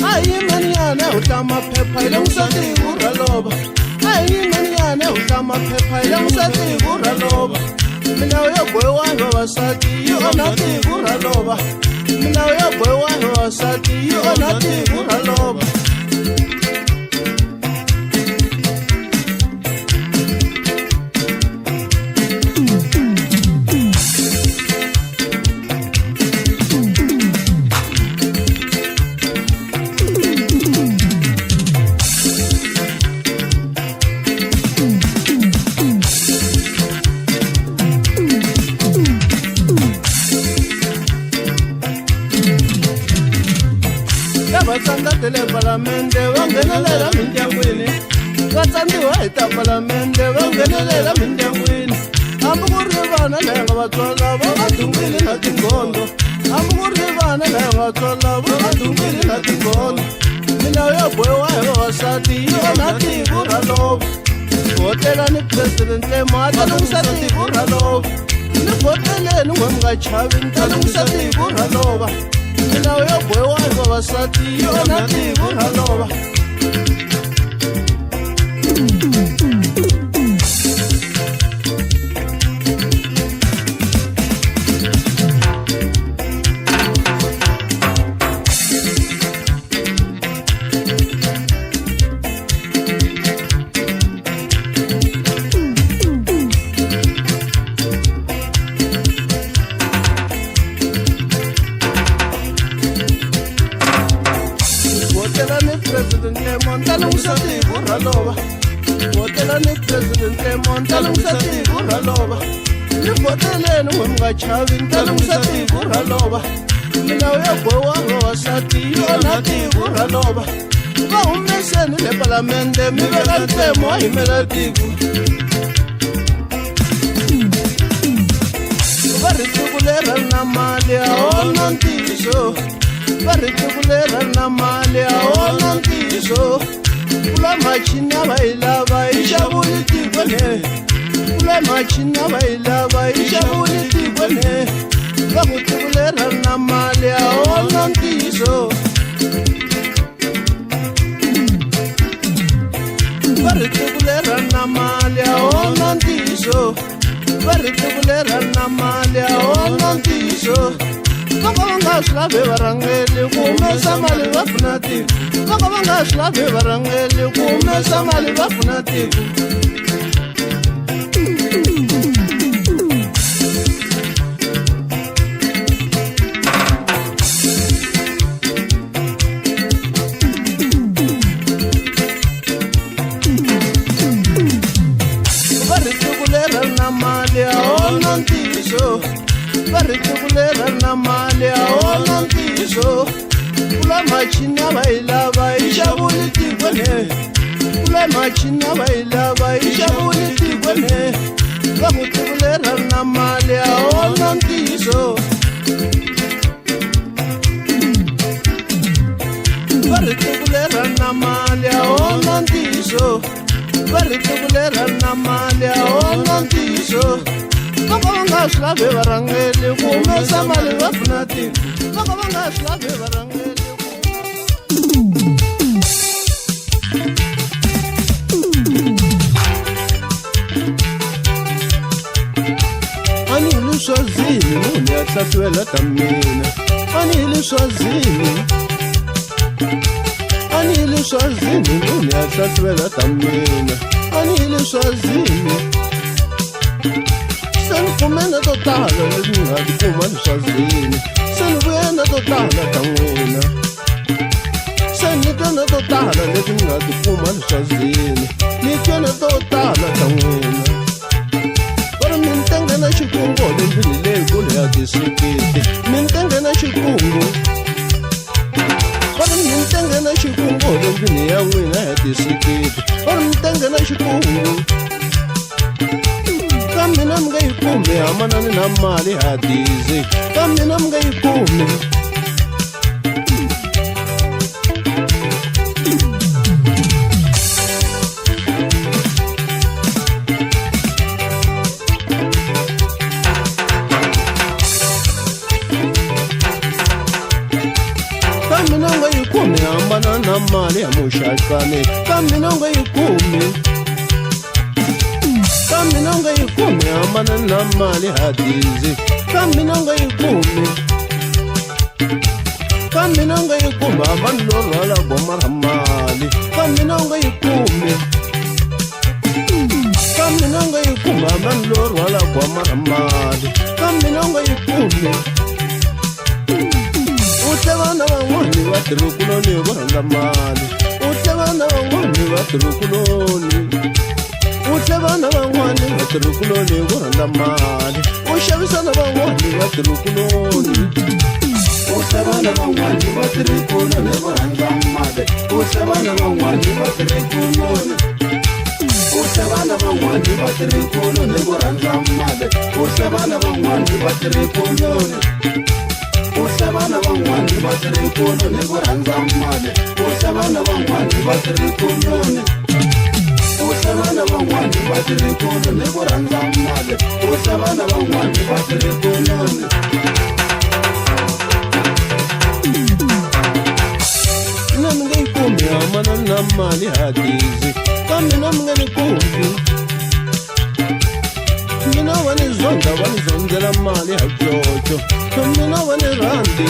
S1: a hi yimeni yana u hlama phepha hi langusa tiko ra lova a hi yimeni yana u hlama phepha hi langusa tiko ra lova milawu yo bohiwa hi vavasati yi onha tiko ra lova milawu yo bohiwa hi vavasati yi onha tiko ra lova vatsandatele palamende va nghenelela mindyangwini va tsandiwa hi ta palamende va nghenelela mindyangwini hambi ku ri vana laya nga vatswala va va dungile na tigondo hambi ku ri vana laya nga vatswala va va dungile na tigondo milawu yo bohiwa hi vavasati yi onha tiko ra lova hotela ni presidente ma ta lunghisa tiko ra lova ni boteleni n'we mi nga chavi ni ta lunghisa tiko ra lova milawu yo bohiwa hi vavasati yi onha tiko ra lova President Lemon talungisa tiko ra lova botela ni President Lemon talungisa tiko ra lova ni boteleni n'we mi nga chavi ni talungisa tiko ra lova milawu yo bohiwa vavasati yi onha tiko ra lova va humeseni le palamende mi veka ntemo wa yimela tiko va ri tiko lera na mali a wona ntiso va ri tiko lera na mali a wona ntiso kula machini a va yi lava yi xavuli tiko le kula machina va yi lava yi xavuli tikwane va ku tivulera na mali a wona ntiyiso va ri tivulera na mali a wona ntiyiso va ri tivulera na mali a wona ntiyiso loko va nga swi lavi varhangeli ku humesa mali va pfuna tiko loko va nga swi lavi varhangeli ku humesa mali va pfuna tiko va ri tivulera na mali a wona ntiyiso va ri tivulera na mali a wona ntiyiso kula machina va yi lava yi xavuli tikwane kula machina va yi lava yi xavuli tikwane va ku tivulera na mali a wona ntiyiso va ri tivulera na mali a wona ntiyiso va ri tivulera na mali a wona ntiyiso loko va nga swi lavi varhangeli ku humesa mali va pfuna tiko loko va nga swi lavi varhangeli ani hi le Swazini munhu ya hlahluwela ta mina ani hi le Swazini ani hi le Swazini munhu ya hlahluwela ta mina ani hi le Swazini se ni kumena to tala leti nga ti kuma ni Swazini se ni vuyena to tala ta n'wina se ni twana to tala leti nga ti kuma ni Swazini ni twana to tala ta n'wina mintenga na xikungu lembini leyikulu ya distrikiti mintenga na xikungu ori mintenga na xikungu lembini ya n'wina ya distrikiti ori mintenga na xikungu ka mina mi nga yi kumi hamanani na mali ya dizi ka mina mi nga yi kumi kumi hambana na mali ya muxakane ka mina nga yi kumi ka mina nga yi kumi hambana na mali ya dizi ka mina nga yi kumi ka mina nga yi kumi hambana lo rhwala goma ra mali ka mina nga yi kumi ka mina nga yi kumi hambana lo rhwala goma ra mali ka mina nga yi kumi utle vana van'wani va tirhikuloni hi ku rhandza mali utle vana van'wani va tirhikuloni utle vana van'wani va tirhikuloni hi ku rhandza mali u xavisana van'wani va tirhikuloni utle vana van'wani va tirhikuloni hi ku rhandza mali utle vana van'wani va tirhikuloni utle vana van'wani va tirhikuloni hi ku rhandza mali utle vana van'wani va tirhikuloni uhle vana van'wani va tirhikuloni hi ku rhandza mali uhle vana van'wani va tirhikuloni uhle vana van'wani va tirhikuloni hi ku rhandza mali uhle vana van'wani va tirhikuloni mina mi nga yi kumi hamana na mali ya dizi ka mina mi nga ni kumi mina va ni zonda va ni zondzela mali ya coco mina va ni rhandi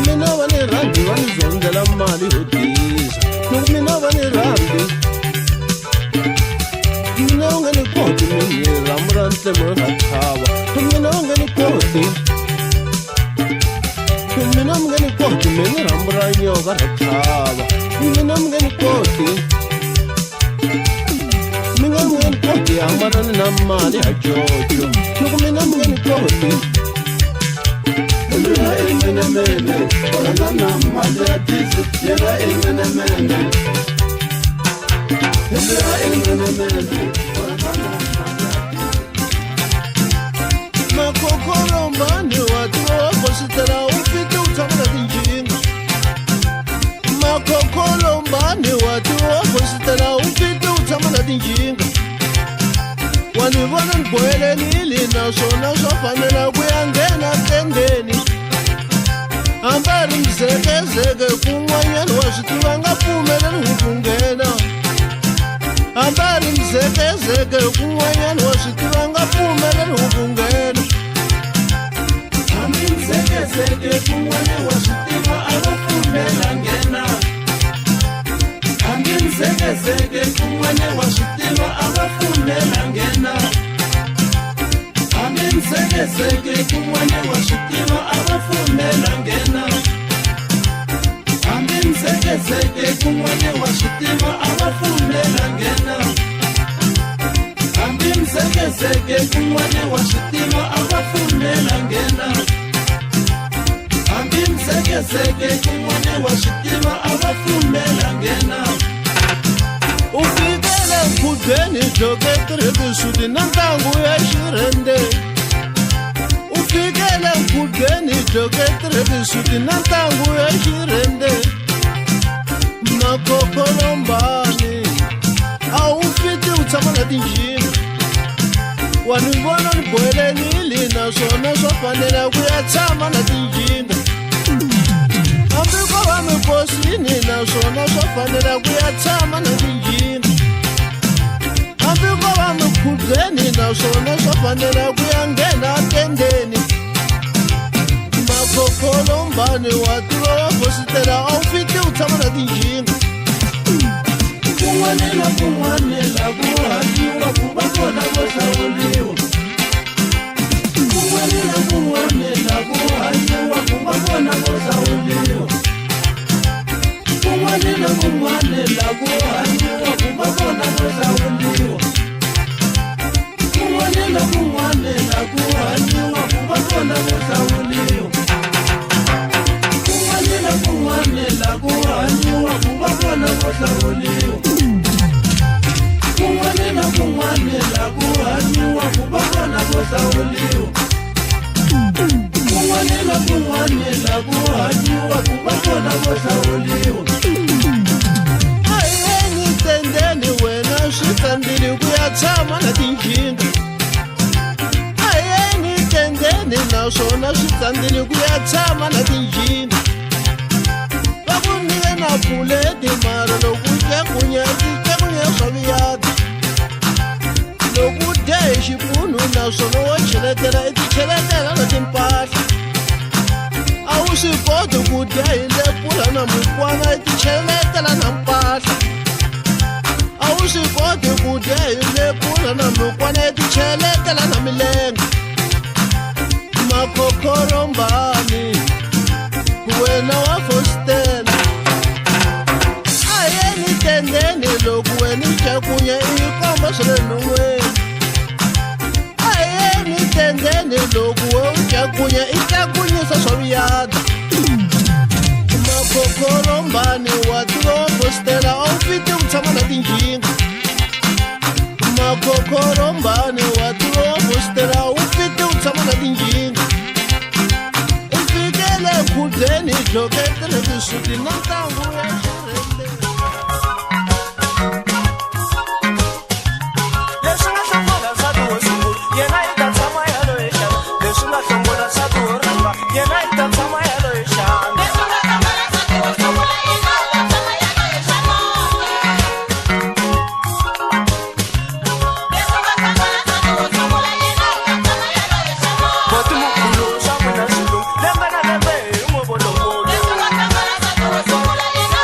S1: mina va ni rhandi va ni zondzela mali yo tisa loko mina va ni rhandi mina u nga ni koti minira mura ntlemo ra thava mina u nga ni koti mina mi nga ni koti mini rambu ra nyoka ra thava mina mi nga ni koti mi nga ni koti hambanani na mali ya coco loko mina mi nga ni koti mina imenemene orana na mali ya dizi yena imenemene mina imenemene orana na makokoro mbani watu wakositela ufite utamula tinjinga makokoro mbani watu wakositela ufite utamula tinjinga Wani vona ni bohelelile naswona swa fanela ku ya nghena tendeni. Ambari mzekezeke kun'wanyana wa swi tiva nga pfumeleli ku nghena. Ambari mzekezeke kun'wanyana wa swi tiva nga pfumeleli ku nghena.
S2: Hambi mzekezeke kun'wana wa swi tiva a va pfumela nghena. Hambi mzekezeke kun'wana wa swi tiva a va pfumela nghena. Hambi mzekezeke kun'wana wa swi tiva a va pfumela nghena. Hambi mzekezeke kun'wana wa swi tiva a va pfumela nghena. Hambi mzekezeke kun'wana wa swi tiva a va pfumela nghena. Hambi mzekezeke kun'wana wa swi tiva a va pfumela nghena.
S1: U fikele nkhubyeni joketiri tisudi na ntlangu ya xirhende. U fikele nkhubyeni joketiri tisudi na ntlangu ya xirhende. Makokolombani a wu fiti u tshama na tinjini. Wa ni vona ni bohelelile naswona swa fanela ku ya tshama na tinjini. Hambi ko va mikosini naswona swa fanela ku ya tshama na tinjini. Hambi ko va mikhubyeni naswona swa fanela ku ya nghena tendeni. Makokolombani wa tiva wa fositela a wu fiti u tshama na tinjini.
S2: Kun'wana na kun'wana la ku hanyiwa ku va kona vo hlawuliwa. Kun'wana na kun'wana la ku hanyiwa ku va kona vo hlawuliwa. Kun'wana na kun'wana la ku hanyiwa ku va kona vo hlawuliwa. Kun'wana na kun'wana la ku hanyiwa ku va kona vo hlawuliwa. Kun'wana na kun'wana la ku hanyiwa ku va kona vo hlawuliwa. Kun'wana na kun'wana la ku hanyiwa ku va kona vo hlawuliwa. Kun'wana na kun'wana la ku hanyiwa ku va kona vo hlawuliwa.
S1: A hi yeni tendeni wena swi tsandzile ku ya tshama na tinjini. A hi yeni tendeni naswona swi tsandzile ku ya tshama na tinjini. Va ku nyike na pfuleti mara loko cekunya tikunya swa viyata. Loko dya hi xipunu naswona wo cheletela i ti cheletela na timpahla. A wu swi koti ku dya hi lepula na mukwana i ti cheletela na mpahla. A wu swi koti ku dya hi lepula na mukwana i ti cheletela na milenge. Makokolombani wena wa fositela. A hi yeni tendeni loko wena cekunya i komba swa le non'weni. A hi yeni tendeni loko we u cekunya i cekunyisa swa viyata. Makokolombani wa tiva wa fositela a wu fiti ku tshama na tinjini. Makokolombani wa tiva wa fositela a wu fiti ku tshama na tinjini. U fikele nkhubyeni joketiri tisudi na ntlangu ya xirhende.
S2: Leswi nga hlongola nsati wo sungula yena i ta tshama yalo hi xana. Leswi nga hlongola nsati wo rhamba yena i ta tshama yalo hi xana.
S3: Leswi nga hlongola nsati wo sungula yena i ta tshama yalo hi xana. Leswi nga hlongola nsati wo sungula yena i ta tshama yalo hi xana.
S2: Boti mukulu swa n'wina swilo lembe na lembe hi n'wi volovolo.
S3: Leswi nga hlongola nsati wo sungula yena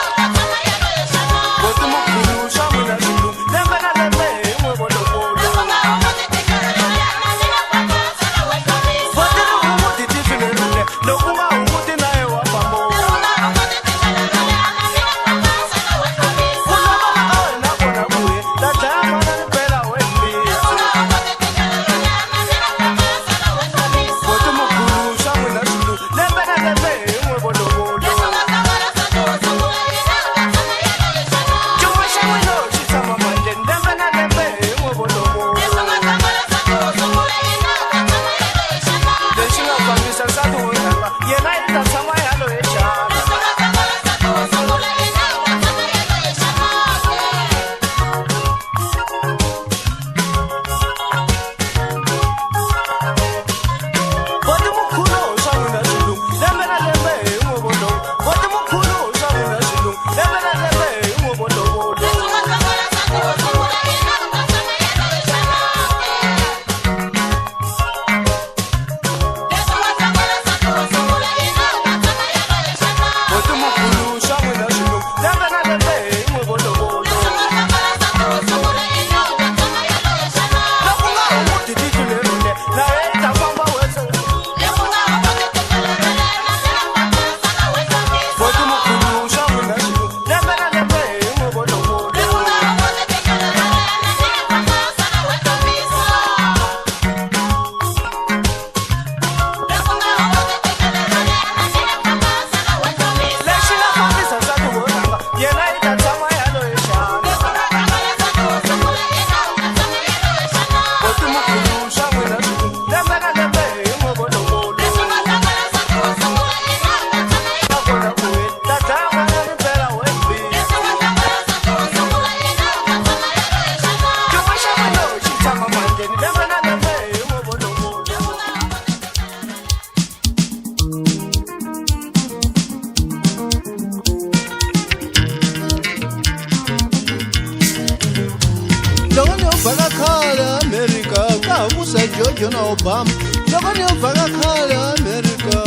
S1: khale America ka vusa George na Obama loko ni vhaka khale America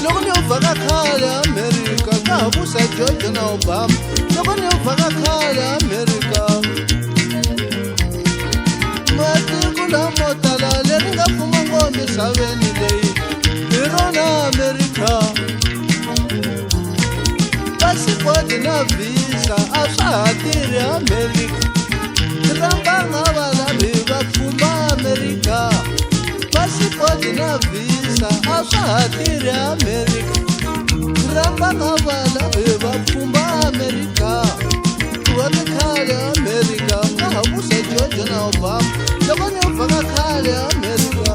S1: loko ni vhaka khale America ka vusa George na Obama loko ni vhaka khale America matiko lamo tala leri nga fuma ngome misaveni leyi hi rona America passport na visa a swa ha tirhi America ramba nga valavi va pfumba America passport na visa a swa ha tirhi America ramba nga valavi va pfumba America wa khale America ka ha vusa George na Obama loko ni vhaka khale America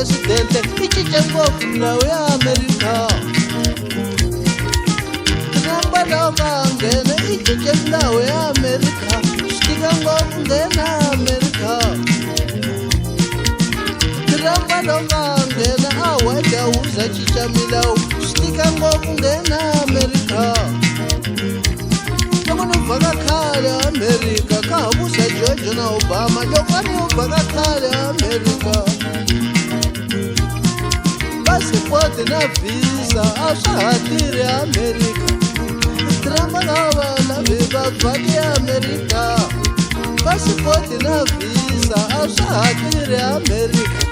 S1: presidente ichiche ngopfu nawu ya America ramba loka nghena ichiche nawu ya America stika ngopfu nghena America ramba loka nghena a White House a chicha milawu stika ngopfu nghena America loko ni vhaka khale America ka ha vusa George na Obama loko ni vhaka khale America passport na visa a swa ha tirhi America ramba nga valavi va vhaki America passport na visa a swa ha tirhi America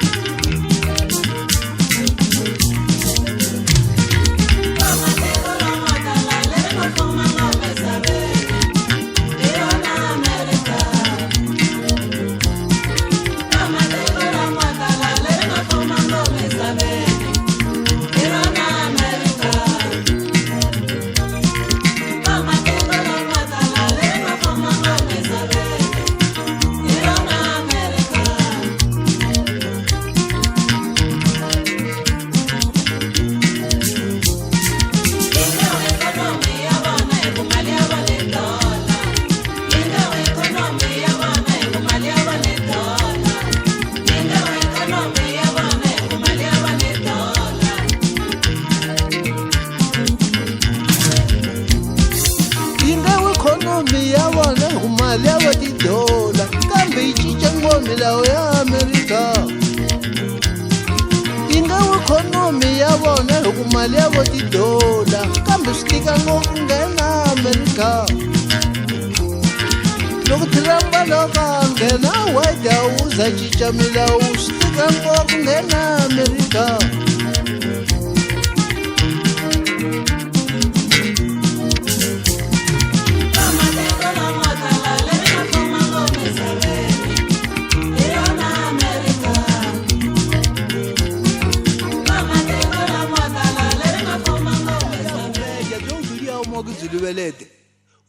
S1: milawu ya America ingawa ikhonomi ya vona hi ku mali ya vo $, kambe swi tika ngopfu nghena America loko Trump loko nghena White House a cinca milawu swi tika ngopfu nghena America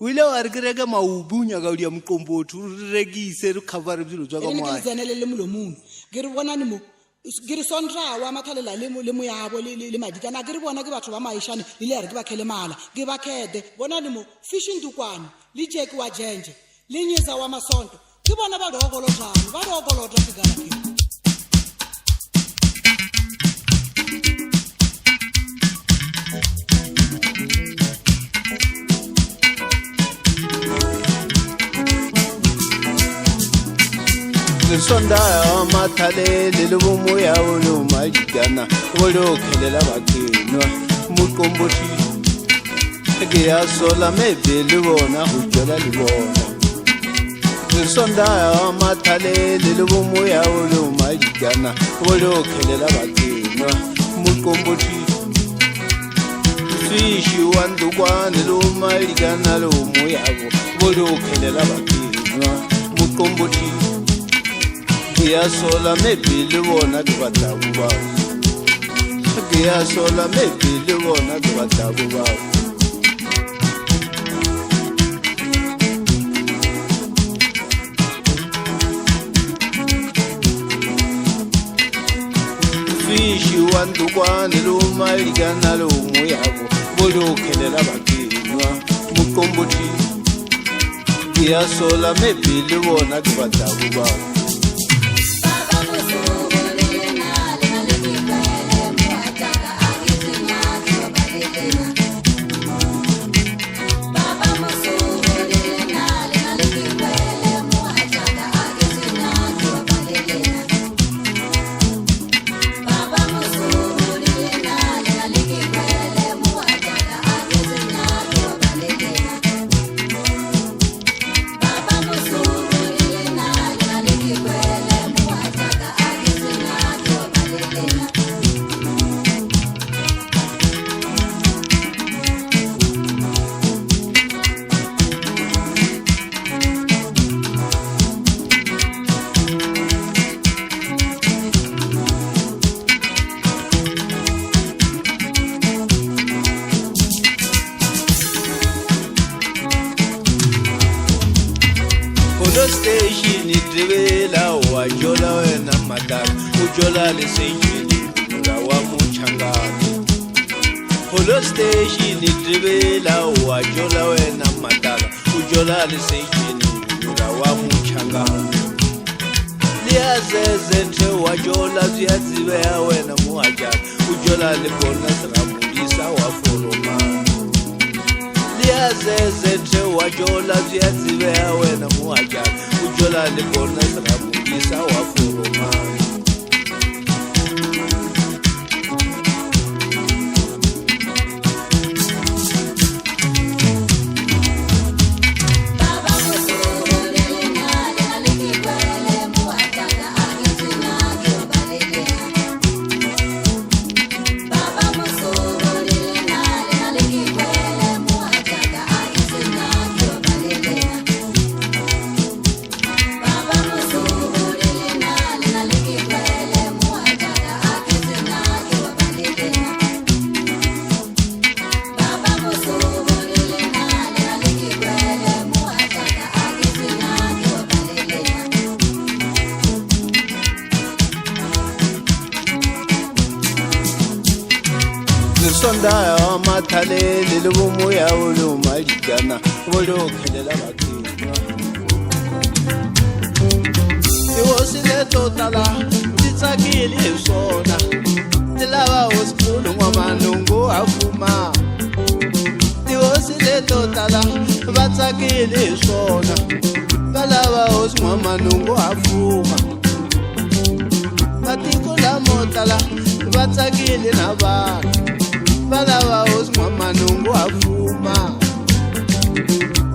S1: wile wa rikireke maubunya ka udia mqombothi urekise recovery bzilo tswa ka moya
S5: ngizanele le mulomuni ngiri bona ni mo ngiri sondrawa amathalela le moyabo le madika na ngiri bona ke batho ba maishane le re ke ba khele mala ke ba khede bona ni mo fishing dukwana le jeki wa jenje le nyeza wa masonto ke bona ba dokolo jana ba dokolo tsa sigara ke
S1: Sonda mathalele lobumoya olumajikana olokhelela bakhenwa muqombothi ke yasola mebele bona ujola libona Sonda mathalele lobumoya olumajikana olokhelela bakhenwa muqombothi Fishi wandukwane lomalikana lomoya olokhelela bakhenwa muqombothi Giyasola mebile bona kubadabu bawo Giyasola mebile bona kubadabu bawo Fishi wandukwane lomalikana lomoyabo bolokhelela bakinwa muqombothi Giyasola mebile bona kubadabu bawo Station idrivela wajola wena madala ujola lesejini ulawa muchangani Polo station idrivela wajola wena madala ujola lesejini ulawa muchangani Liyazezente wajola ziyazibe wena muhajala ujola lebona sramulisa waforomani Liyazezente wajola ziyazibe wena muhajala ujola lebona sramulisa waforomani Sonda mathalele lobumoya olumajikana olokhelela bakhenwa Iwosile totala titsakile sona tilava usikhulu ngomanungu afuma Iwosile totala batsakile sona balava usingomanungu afuma Matiko la motala batsakile nabana Balava usingomanungu afuma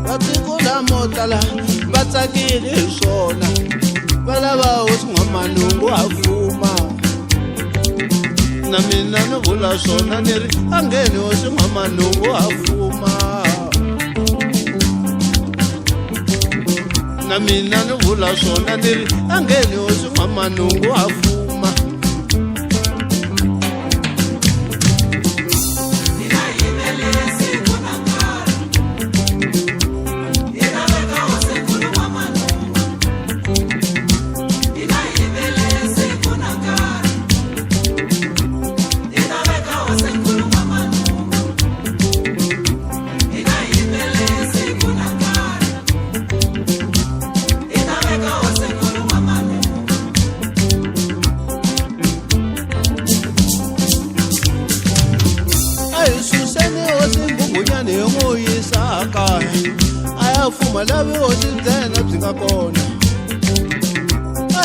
S1: Matiko la motala batsakile sona Balava usingomanungu afuma Na mina novula sona niri angeni usingomanungu afuma Na mina novula sona niri angeni usingomanungu afuma Ayafuma lawe osinzena bzingakona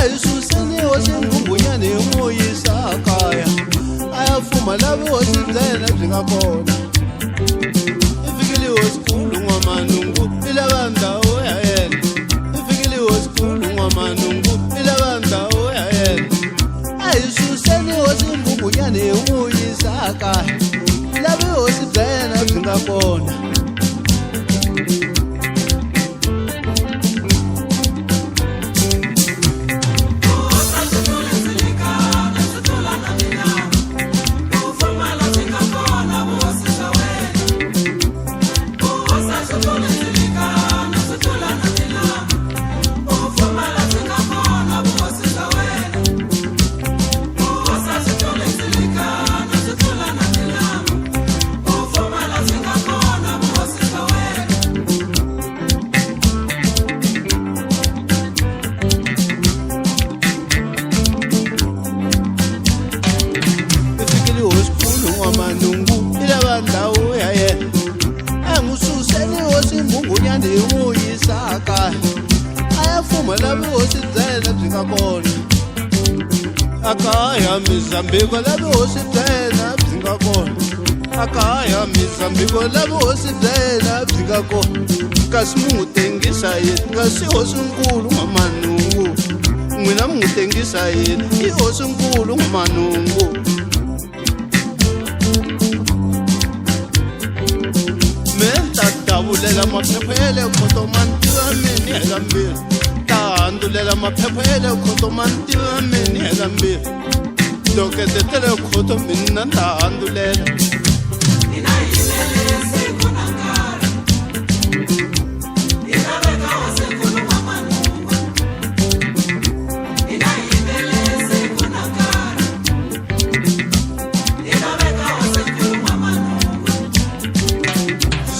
S1: ayisuseni hosi ngumbunyane yomoyisa kaya ayafuma lavo hosi byena byi nga kona ifikile hosi kulu n'wamanungu ilava ndhawu ya yena ifikile hosi kulu n'wamanungu ilava ndhawu ya yena ayisuseni hosi ngumbunyane yomoyisa kaya lavo hosi byena byi nga kona akaya mizambiko lavo hosi byena byi nga kona akaya mizambiko lavo hosi byena byi nga kona kasi mu n'wi tengisa yini kasi hosinkulu n'wamanungu n'wina mu n'wi tengisa yini i hosinkulu n'wamanungu me ta davulela maphepha ya le khotomantiva mini hela mbirhi handulela maphepha ya le khoto mantiva mini hela mbirhi doketetele khoto mina ta handulela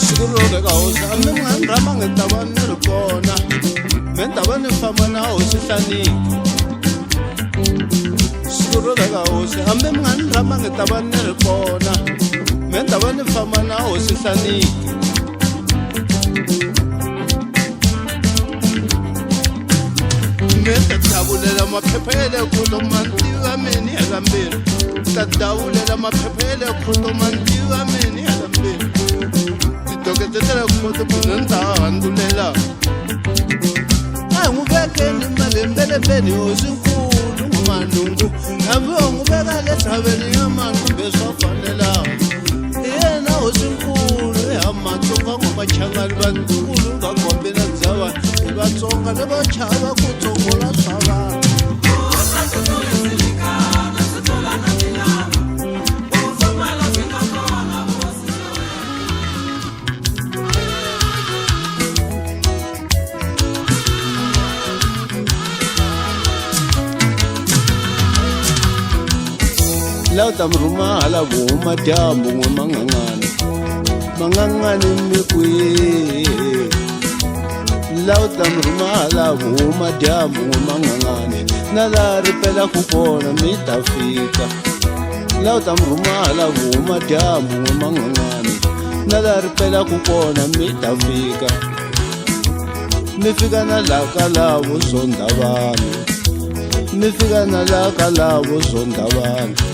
S1: siku ro veka hosi a mi nga ni rhamba nge ta va ni ri kona Mendaba ni famba na hosi Hlaniki siku ro veka hosi hambi mi nga ni rhamba nge ta va ni ri kona mendaba ni famba na hosi Hlaniki me ta davulela maphepha ya le khoto mantiva mini hela mbirhi ta davulela maphepha ya le khoto mantiva mini hela mbirhi tidoketetele khoto mina ni ta handulela n'wi vekeni malembelembeni hosinkulu n'wamanungu hambi o n'wi veka lesaveni ya manumbe swa fanelaka hi yena hosinkulu hi ha matsonga n'wamachangani vankulu va gombe na dzava hi vatsonga ni va chava ku tsongola swa vanhu lawa ta mi rhuma hala vuma dyambu n'we mangangani mi kwihi lawa ta mi rhuma hala vuma dyambu n'we mangangani na laha ri pelaku kona mi ta fika lawa ta mi rhuma hala vuma dyambu n'we mangangani na laha ri pelaku kona mi ta fika mi fika na laha ka lavo zonda vanhu mi fika na laha ka lavo zonda vanhu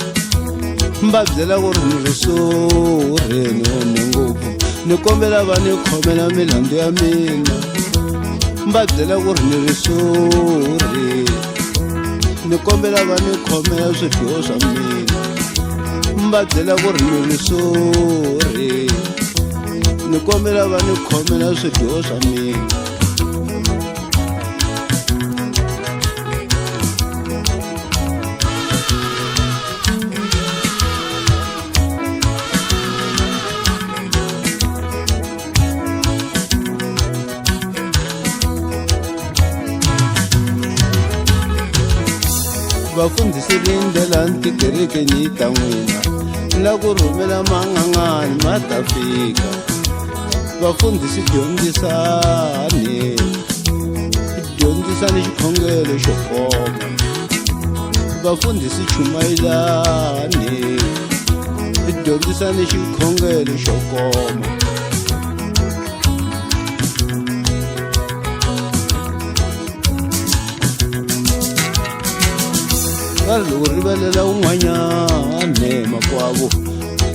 S1: mba byela ku ri ni risoreni one ngopfu ni kombela va ni khomela milandzu ya mina mba byela ku ri ni risori ni kombela va ni khomela swidyoho swa mina mba byela ku ri ni risori ni kombela va ni khomela swidyoho swa mina vafundhisi rindlela ntikerekeni ta n'wina la ku rhumela mangangani ma ta fika vafundhisi dyondzisani xikhongelo xo koma vafundhisi chumayelani dyondzisani xikhongelo xo koma ri loko rivalela un'wanyane makwavo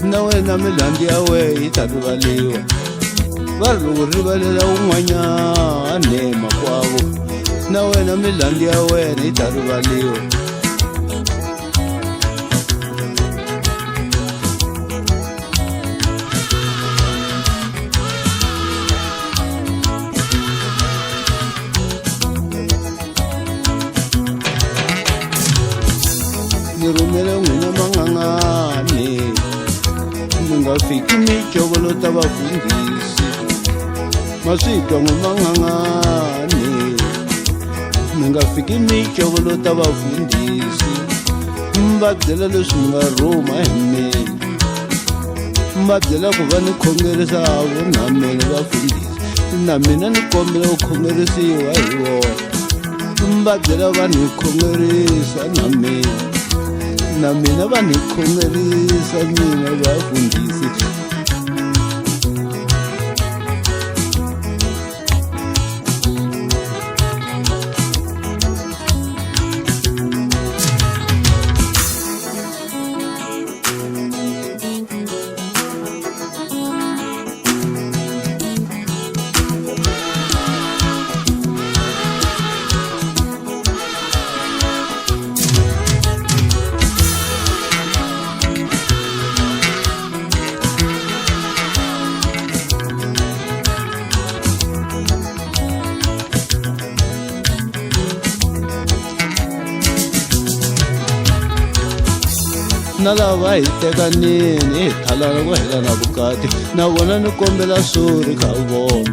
S1: na wena milandi ya we yi ta rivaliwa va ri loko rivalela un'wanyane makwavo na wena milandi ya wena yi ta rivaliwa ni rhumele n'wina mangangani mi nga fiki mijovolo ta vafundhisi ma swi twa n'wimangangani mi nga fiki mijovolo ta vafundhisi mi va byela leswi mi nga rhuma hi mina mi va byela ku va ni khongerisa vona mina vafundhisi na mina ni kombela ku khongerisiwa hi vona mi va byela va ni khongerisa na mina va ni khongerisa mina vafundhisi na lava hi tekanini hi thalana ku helana vukati na vona ni kombela suri ka vona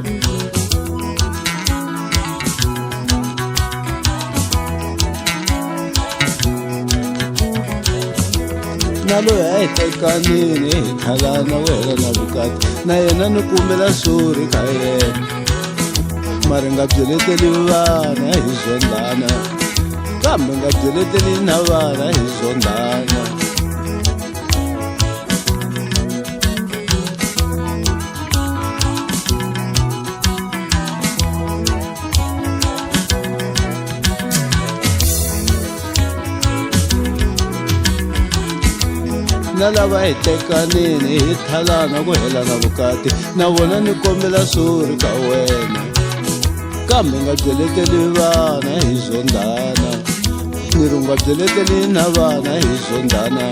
S1: na loyi a hi tekanini hi thalana ku helana vukati na yena ni kombela suri ka yena mari nga byeleteli vana hi zondhana kambe nga byeleteli na vana hi zondhana na lava hi tekanini hi thalana ku helana vukati na vona ni kombela suri ka wena kambe nga byeleteli vana hi zondhana ni ri nga byeleteli na vana hi zondhana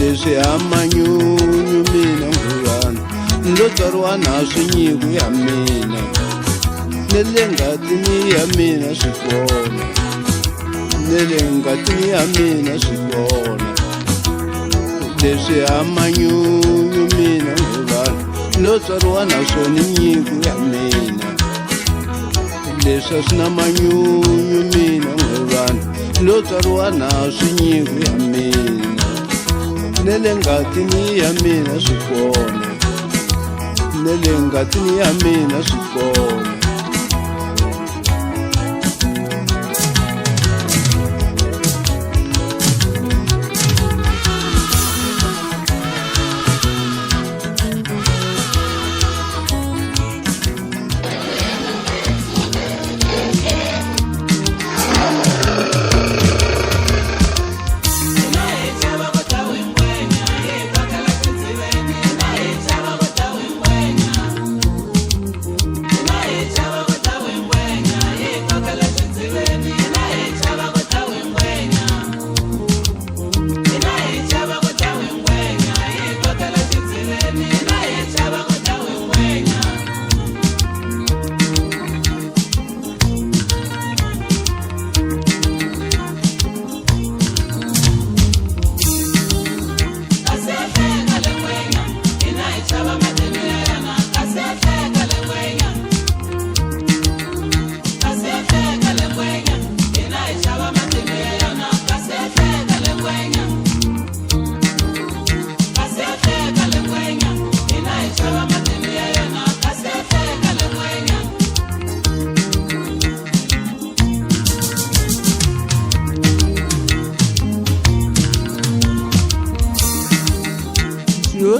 S1: leswi amanyunyu mina nguvana ndo tsariwa na swinyiku ya mina ne le ngatini ya mina swi kona ne le ngatini ya mina swi kona leswi amanyunyu mina nguvana ndo tsariwa na swona nyiku ya mina leswi a swi na manyunyu mina nguvana ndo tsariwa na swinyiku ya mina ne le ngatini ya mina swi kona ne le ngatini ya mina swi kona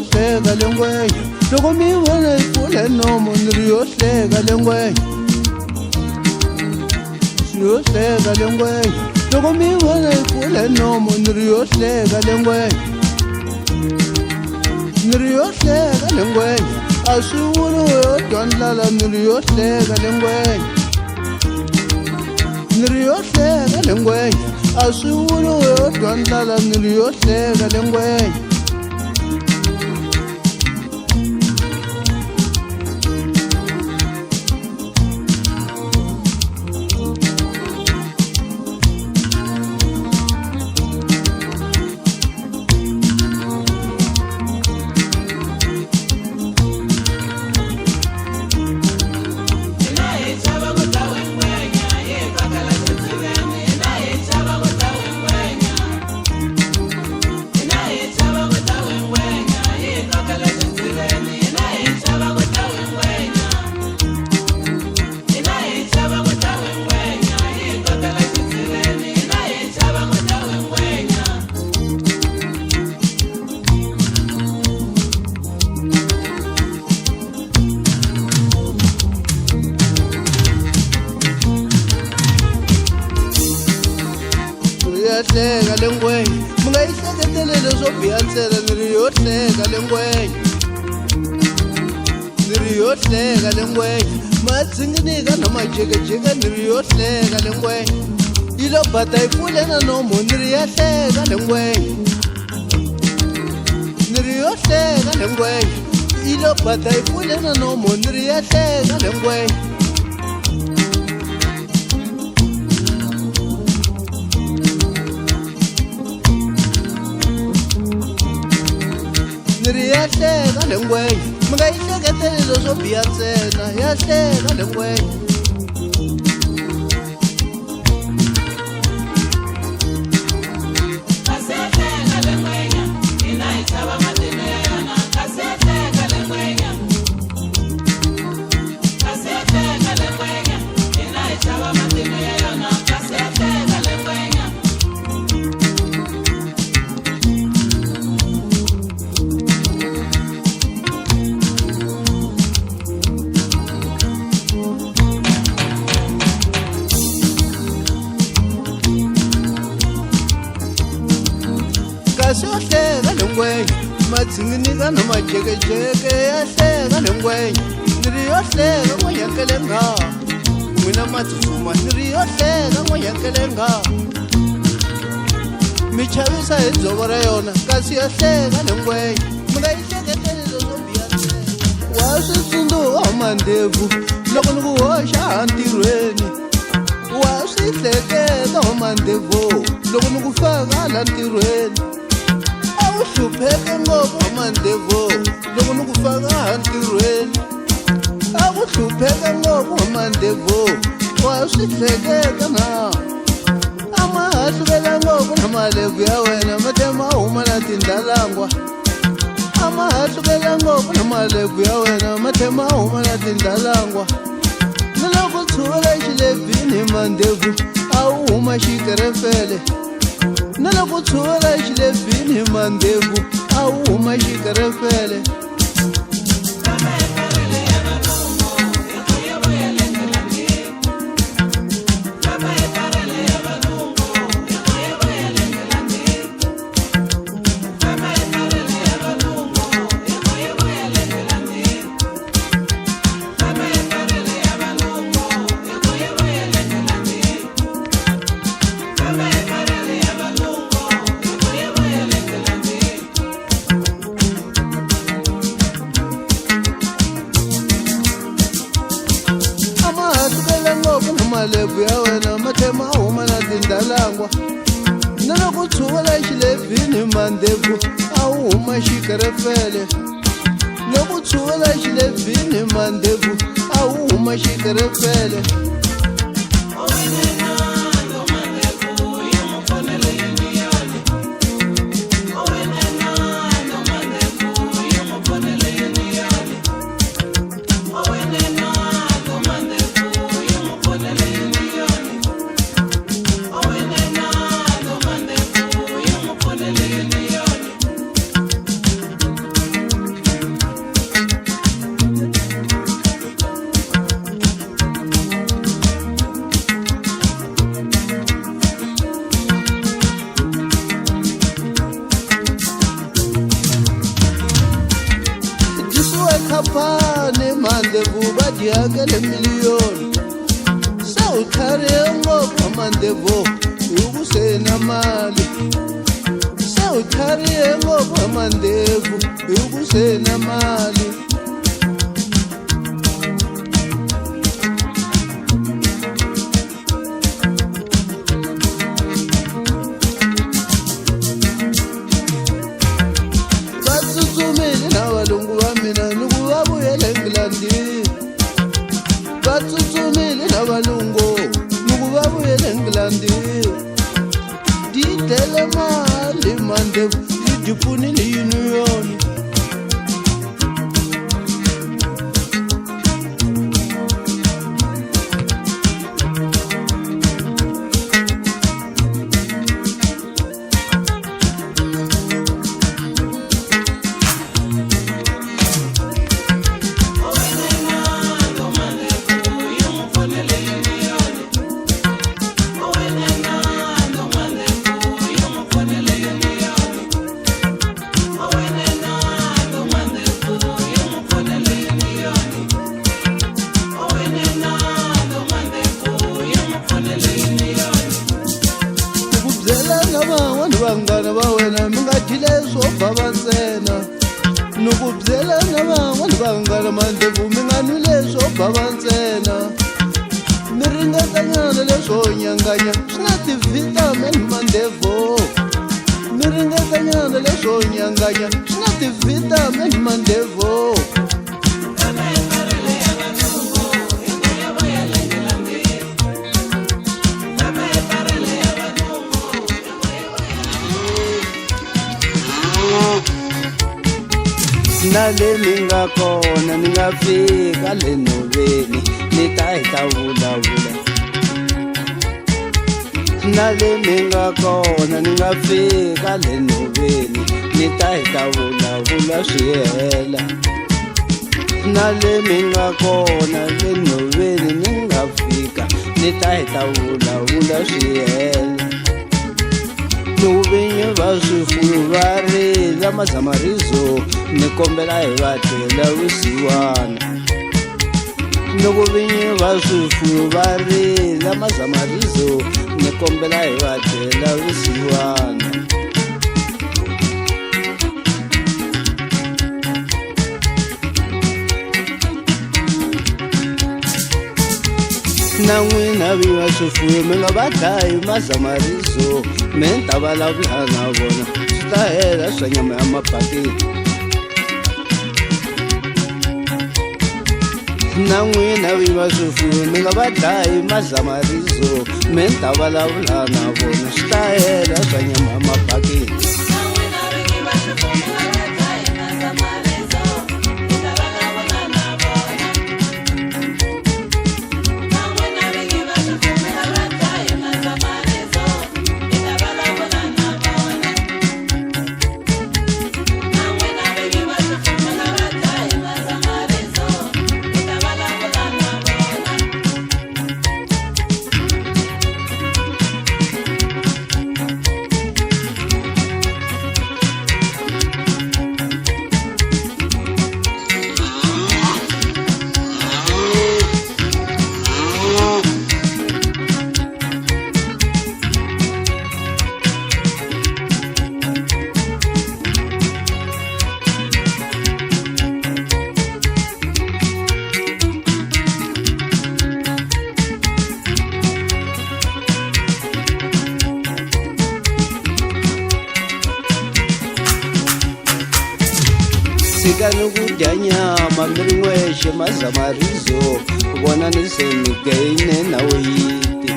S1: riyohleka lengwenya loko mi vona yi pfula nomo ni riyohleka lengwenya riyohleka lengwenya loko mi vona yi pfula nomo ni riyohleka lengwenya ni riyohleka lengwenya a swi vuli uyodwa ndlala ni riyohleka lengwenya ni riyohleka lengwenya a swi vuli uyodwa ndlala ni riyohleka lengwenya riyohleka lengwenya mi nga yi hleketeleli swo biha ntsena ni riyohleka lengwenya ni riyohleka lengwenya matsinginika na majekajeka ni riyohleka lengwenya yi lo bata yi pfule na nomo ni riyahleka lengwenya ni riyohleka lengwenya yi lo bata yi pfule na nomo ni riyahleka lengwenya riyahleka lengwenya mi nga yi hleketeleli swo biha ntsena ya hleka lengwenya kasi yo hleka lengwenya matsinginika na majekejeke ya hleka lengwenya ni riyohleka n'wanyankelenga n'wina matsutsuma ni riyohleka n'wanyankelenga mi chavisa hi dzovo ra yona kasi ya hleka lengwenya mi nga yi hleketeleli swo biha wa swi tsundzuka mandlopfu loko ni ku hoxa ntirhweni wa swi hleketa mandlopfu loko ni ku faka la ntirhweni hlupheke ngopfu mandlopfu loko ni ku faka ntirhweni a ku hlupheke ngopfu mandlopfu wa swi hleketa na a ma hahlukela ngopfu na malebvu ya wena mate ma huma na tindhalangwa a ma hahlukela ngopfu na malebvu ya wena mate ma huma na tindhalangwa ni loko tshuvela xilebvini mandlopfu a wu huma xikerefele na loko tshuvela xilebvini mandlopfu a wu huma xikerefele malebvu ya wena mate ma huma na tindhalangwa na loko tshuvela xilebvini mandlopfu a wu huma xikerefele loko tshuvela xilebvini mandlopfu a wu huma xikerefele phane mandevu badiyakele miliyoni sawuthare ngopha mandevu ukusena mali sawuthare ngopha mandevu ukusena mali batsutsumile nabalungu nukubabuyela engilandi didele mali mandevu lidifunile yinuyoni vangana va wena mi nga dyi leswo bava ntsena ni ku byela na van'wani vanghana mandevu mi nga nwi leswo bava ntsena mi ringetanyana leswo nyanganya swi na ti-vitamin mandevu mi ringetanyana leswo nyanganya swi na ti-vitamin mandevu na le mi nga kona ni nga fika le nhoveni ni ta hi ta vulavula na le mi nga kona ni nga fika le nhoveni ni ta hi ta vulavula swi hela na le mi nga kona le nhoveni ni nga fika ni ta hi ta vulavula swi hela nuvinyi va swifuwo va rila mazamarizo ni kombela hi va tlela vusiwana loko vinyi va swifuwo va rila mazamarizo ni kombela hi va tlela vusiwana na n'wina viva swifuwo mi nga va dlayi mazamarizo mi ta vulavula na vona swi ta hela swa nyama ya mapaketi na n'wina viva swifuwo mi nga va dlayi mazamarizo mi ta vulavula na vona swi ta hela swa nyama ya mapaketi sika nokudya nyama mi ri n'wexe mazamarizo vona ni se mi geyine nawe yiti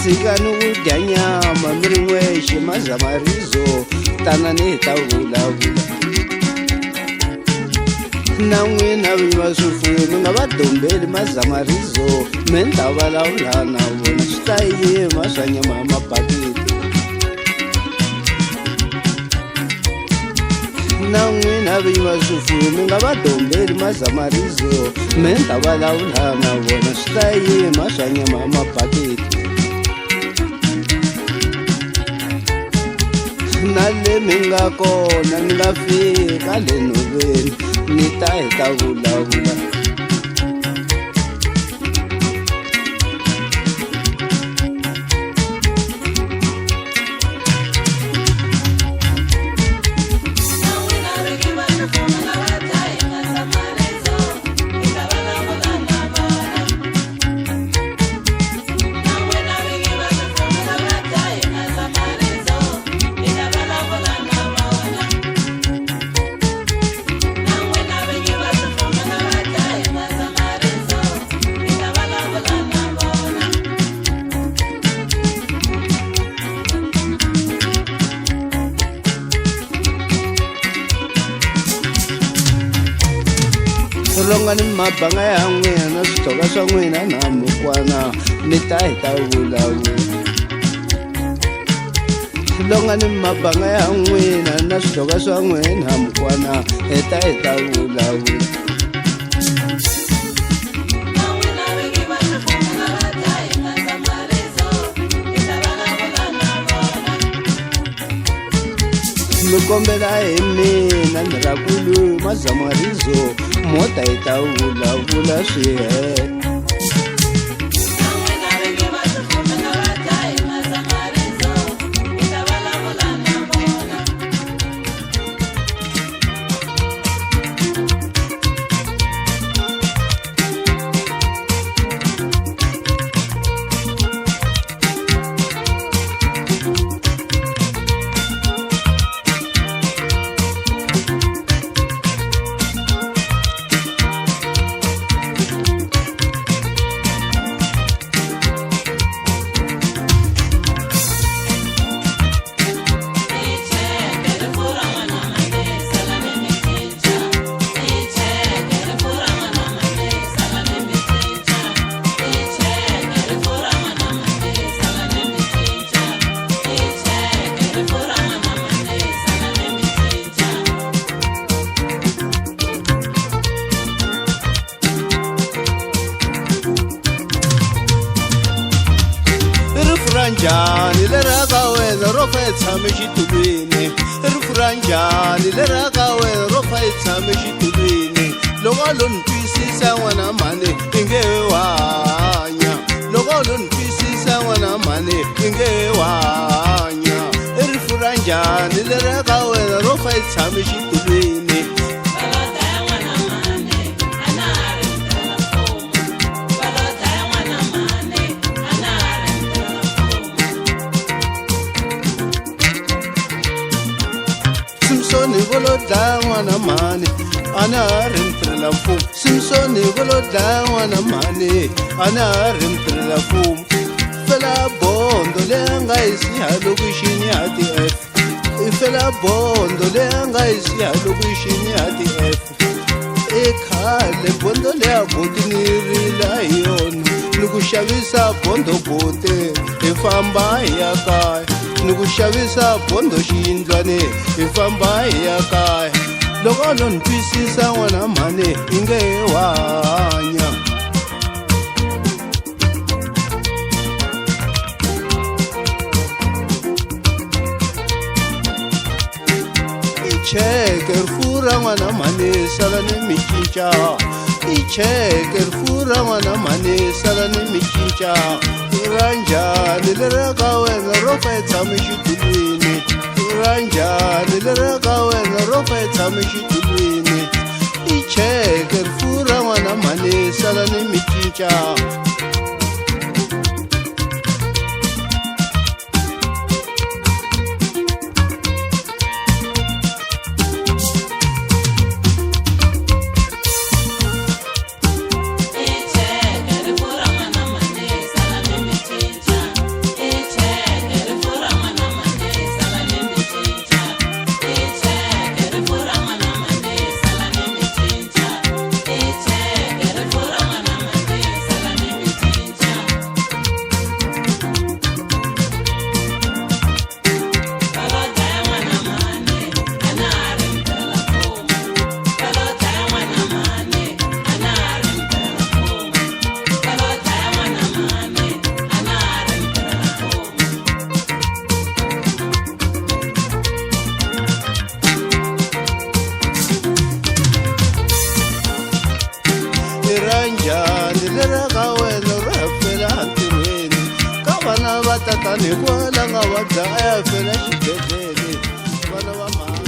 S1: sika nokudya nyama mi ri n'wexe mazamarizo tanani hi ta vulavula na n'wina viva swifuwo mi nga va dombeli mazamarizo mi ni ta vulavula na vona swi ta yima swa nyama ya mapaketi na n'wina viva swifuwo mi nga va dombeli mazamarizo mi ni ta vulavula na vona swi ta yima swa nyama ya mapaketi nale mi nga kona ni nga fika le nhoveni ni ta heta vulavula longa ni mabanga ya n'wina na switoka swa n'wina na mukwana mi ta heta vulavula longa ni mabanga ya n'wina na switoka swa n'wina mukwana heta vulavula mi kombela hi mina ni ra kuluma zamarizo mota yi ta vulavula swi heta Ranjani le raka wena ro fa tshame xitulwini rifuranjani le raka wena ro fa tshame xitulwini loko lo ntwisisa n'wana mhani i nge wanya loko lo ntwisisa n'wana mhani i nge wanya rifuranjani le raka wena ro fa tshame xitulwini Simsoni volo da n'wana mhani a na ha ri ntirhela mfumo Simsoni volo da n'wana mhani a na ha ri ntirhela mfumo fela bondo leyi nga hi siya loko xini ya ti-F i fela bondo leyi nga hi siya loko xini ya ti-F i khale bondo leya boti ni rila hi yona ni ku xavisa bondo bote hi famba hi ya kaya ni ku xavisa bondo xiyindlwane hi famba hi ya kaya loko no ni twisisa n'wana mhani i nge wanya icheke rifuwo ra n'wana mhani sala ni mi cinca icheke rifuwo ra n'wana mhani sala ni mi cinca ranjani le raka wena ro fa tshame xitulwini ranjani le raka wena ro fa tshame xitulwini icheke rifuwo ra n'wana mhani sala ni mi cinca mani hikwala nga vabya a ya fela xibedhlele vana va mhani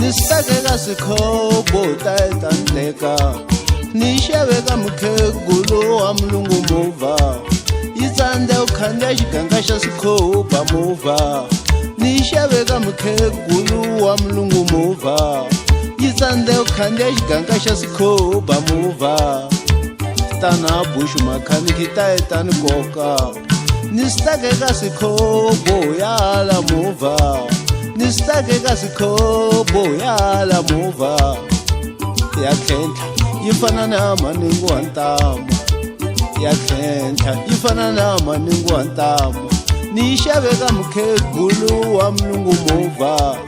S1: nisakeka sikhobo tayetandleka nixaveka mukhegulu wa mulungu movha yi tsandze u khandziya xiganga xa sikhoba movha nixaveka mukhegulu wa mulungu movha yi tsandze u khandziya xiganga xa sikhoba movha tana bushu makhaniki tayetani koka nisakeka sikhobo yala movha nisakeka sikhobo yala movha ya tlhentlha yi fana na maningo wa ntamu ya tlhentlha yi fana na maningo wa ntamu ni xaveka mukhegulu wa mulungu movha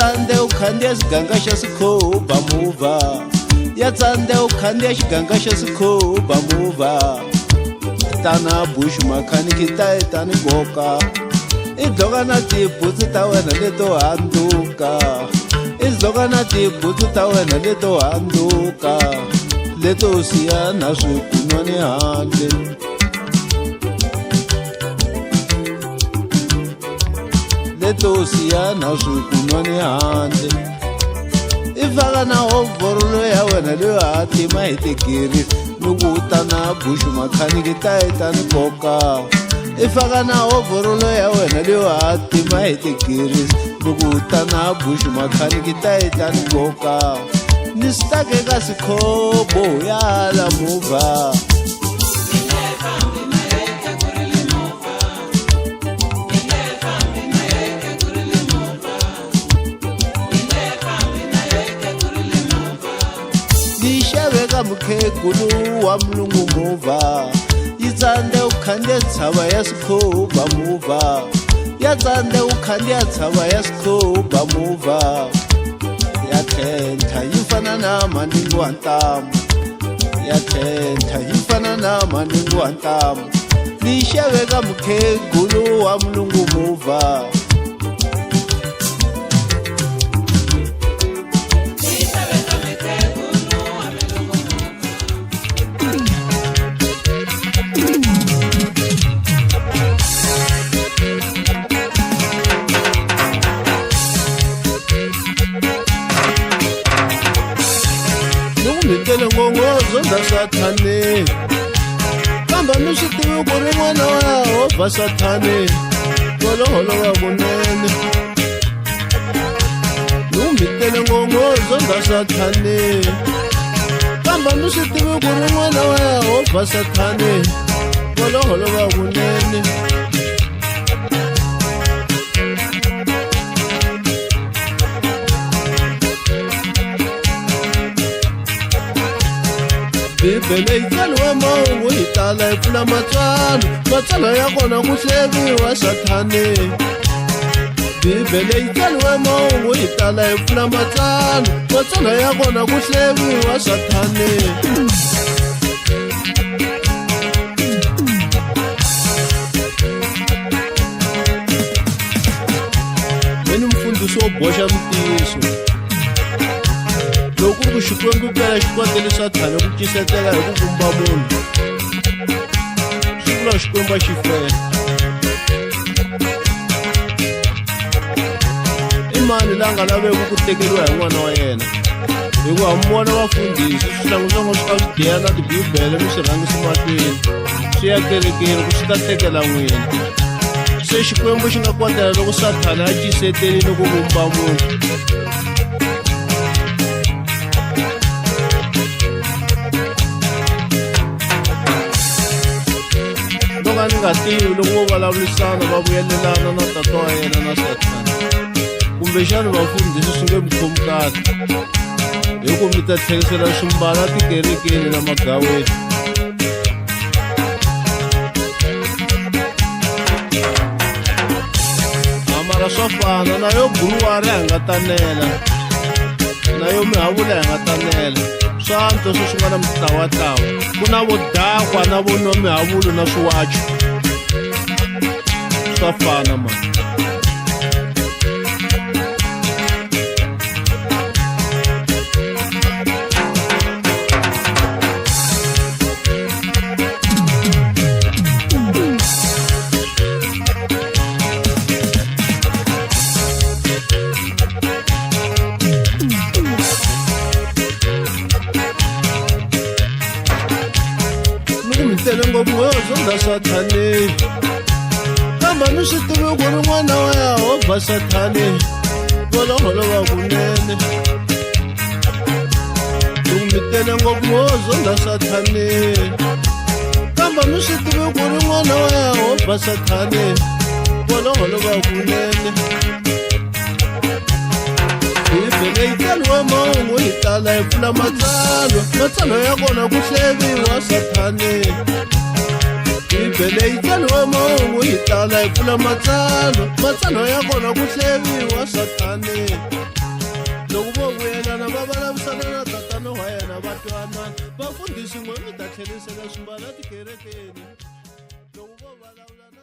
S1: tsande u khandziya xiganga xa sikhoba movha ya tsande u khandziya xiganga xa sikhoba movha tana bushu makhaniki tayetani koka i dzoka na tibutsu ta wena leto handuka i dzoka na tibutsu ta wena leto handuka leto siya na swikunwani handle letosiya na swikunwani handle i faka na hovhorolo ya wena leyo hatima hi tigiri loko u ta na bushu makhaniki tayetani koka i faka na hovhorolo ya wena leyo hatima hi tigiri loko u ta na bushu makhaniki tayetani koka ni sitakeka sikhobo yala movha nixaveka mukhegulu wa mulungu movha yi tsandze u khandziya tshava ya sikhoba movha ya tsandze u khandziya tshava ya sikhoba movha ya tlhentlha yi fana na maningo wa ntamu ya tlhentlha yi fana na maningo wa ntamu nixaveka mukhegulu wa mulungu movha ngongozo nda sathane kamba mi swi tivi ku ri n'wana wa yehovha sathane holoholo wa kunene numbitele ngongozo nda sathane kamba mi swi tivi ku ri n'wana wa yehovha sathane holoholo wa kunene bibele yi tsaliwe mahungu hi tala hi pfula matsalwa ya kona ku hleriwa sathane bibele yi tsaliwe mahungu hi tala hi pfula matsalwa ya kona ku hleriwa sathane meni mfundiso wo boxa mutiso loko ku ri ku xikwembu phela xi kotele sathane ku cisetela hi ku vumba munhu vula xikwembu xi fela i mani la nga laveki ku tekeriwa hi n'wana wa yena hikuva mi vona vafundhisi swihlangu swa swi deya na tibibele mi swi rhangisi mahlweni swi ya kerekeni ku swi ta tekela n'wina se xikwembu xi nga kotela loko sathana a cisetelini ku vumba munhu loko a ni nga tivi loko vo vulavurisana va vuyelelana na tata wa yena na sathana kumbexani vafundhisi swi nge mi khomi kahle hi ku mi ta tlherisela swimbala tikerekeni na magaweni amara swa fana na yo guruwari a hi nga tanela na yo mihavula hi nga tanela swa antswa swo swi nga na mitlawatlawa ku na vo dakwa na vo nwa mihavulo na swiwacho swa fana mani tele ngopfu wozonda sathaneni kamba mi swi tivi ku ri n'wana wa yahovha sathaneni voloholowa kunene loko mi tele ngopfu wozonda sathaneni kamba mi swi tivi ku ri n'wana wa yahovha sathaneni voloholowa kunene bibele yi tsaliwe mahungu yi tala yi pfula matsalwa ya kona ku hleviwa sathaneni bibele yi tsaliwe mahungu yi tala yi pfula matsalwa ya kona ku hleviwa sathaneni loko vo vuyelana va vulavisana na tatana wa yena va twanana vafundhisi n'we mi ta tlherisela swimbala tikerekeni loko vo vulavula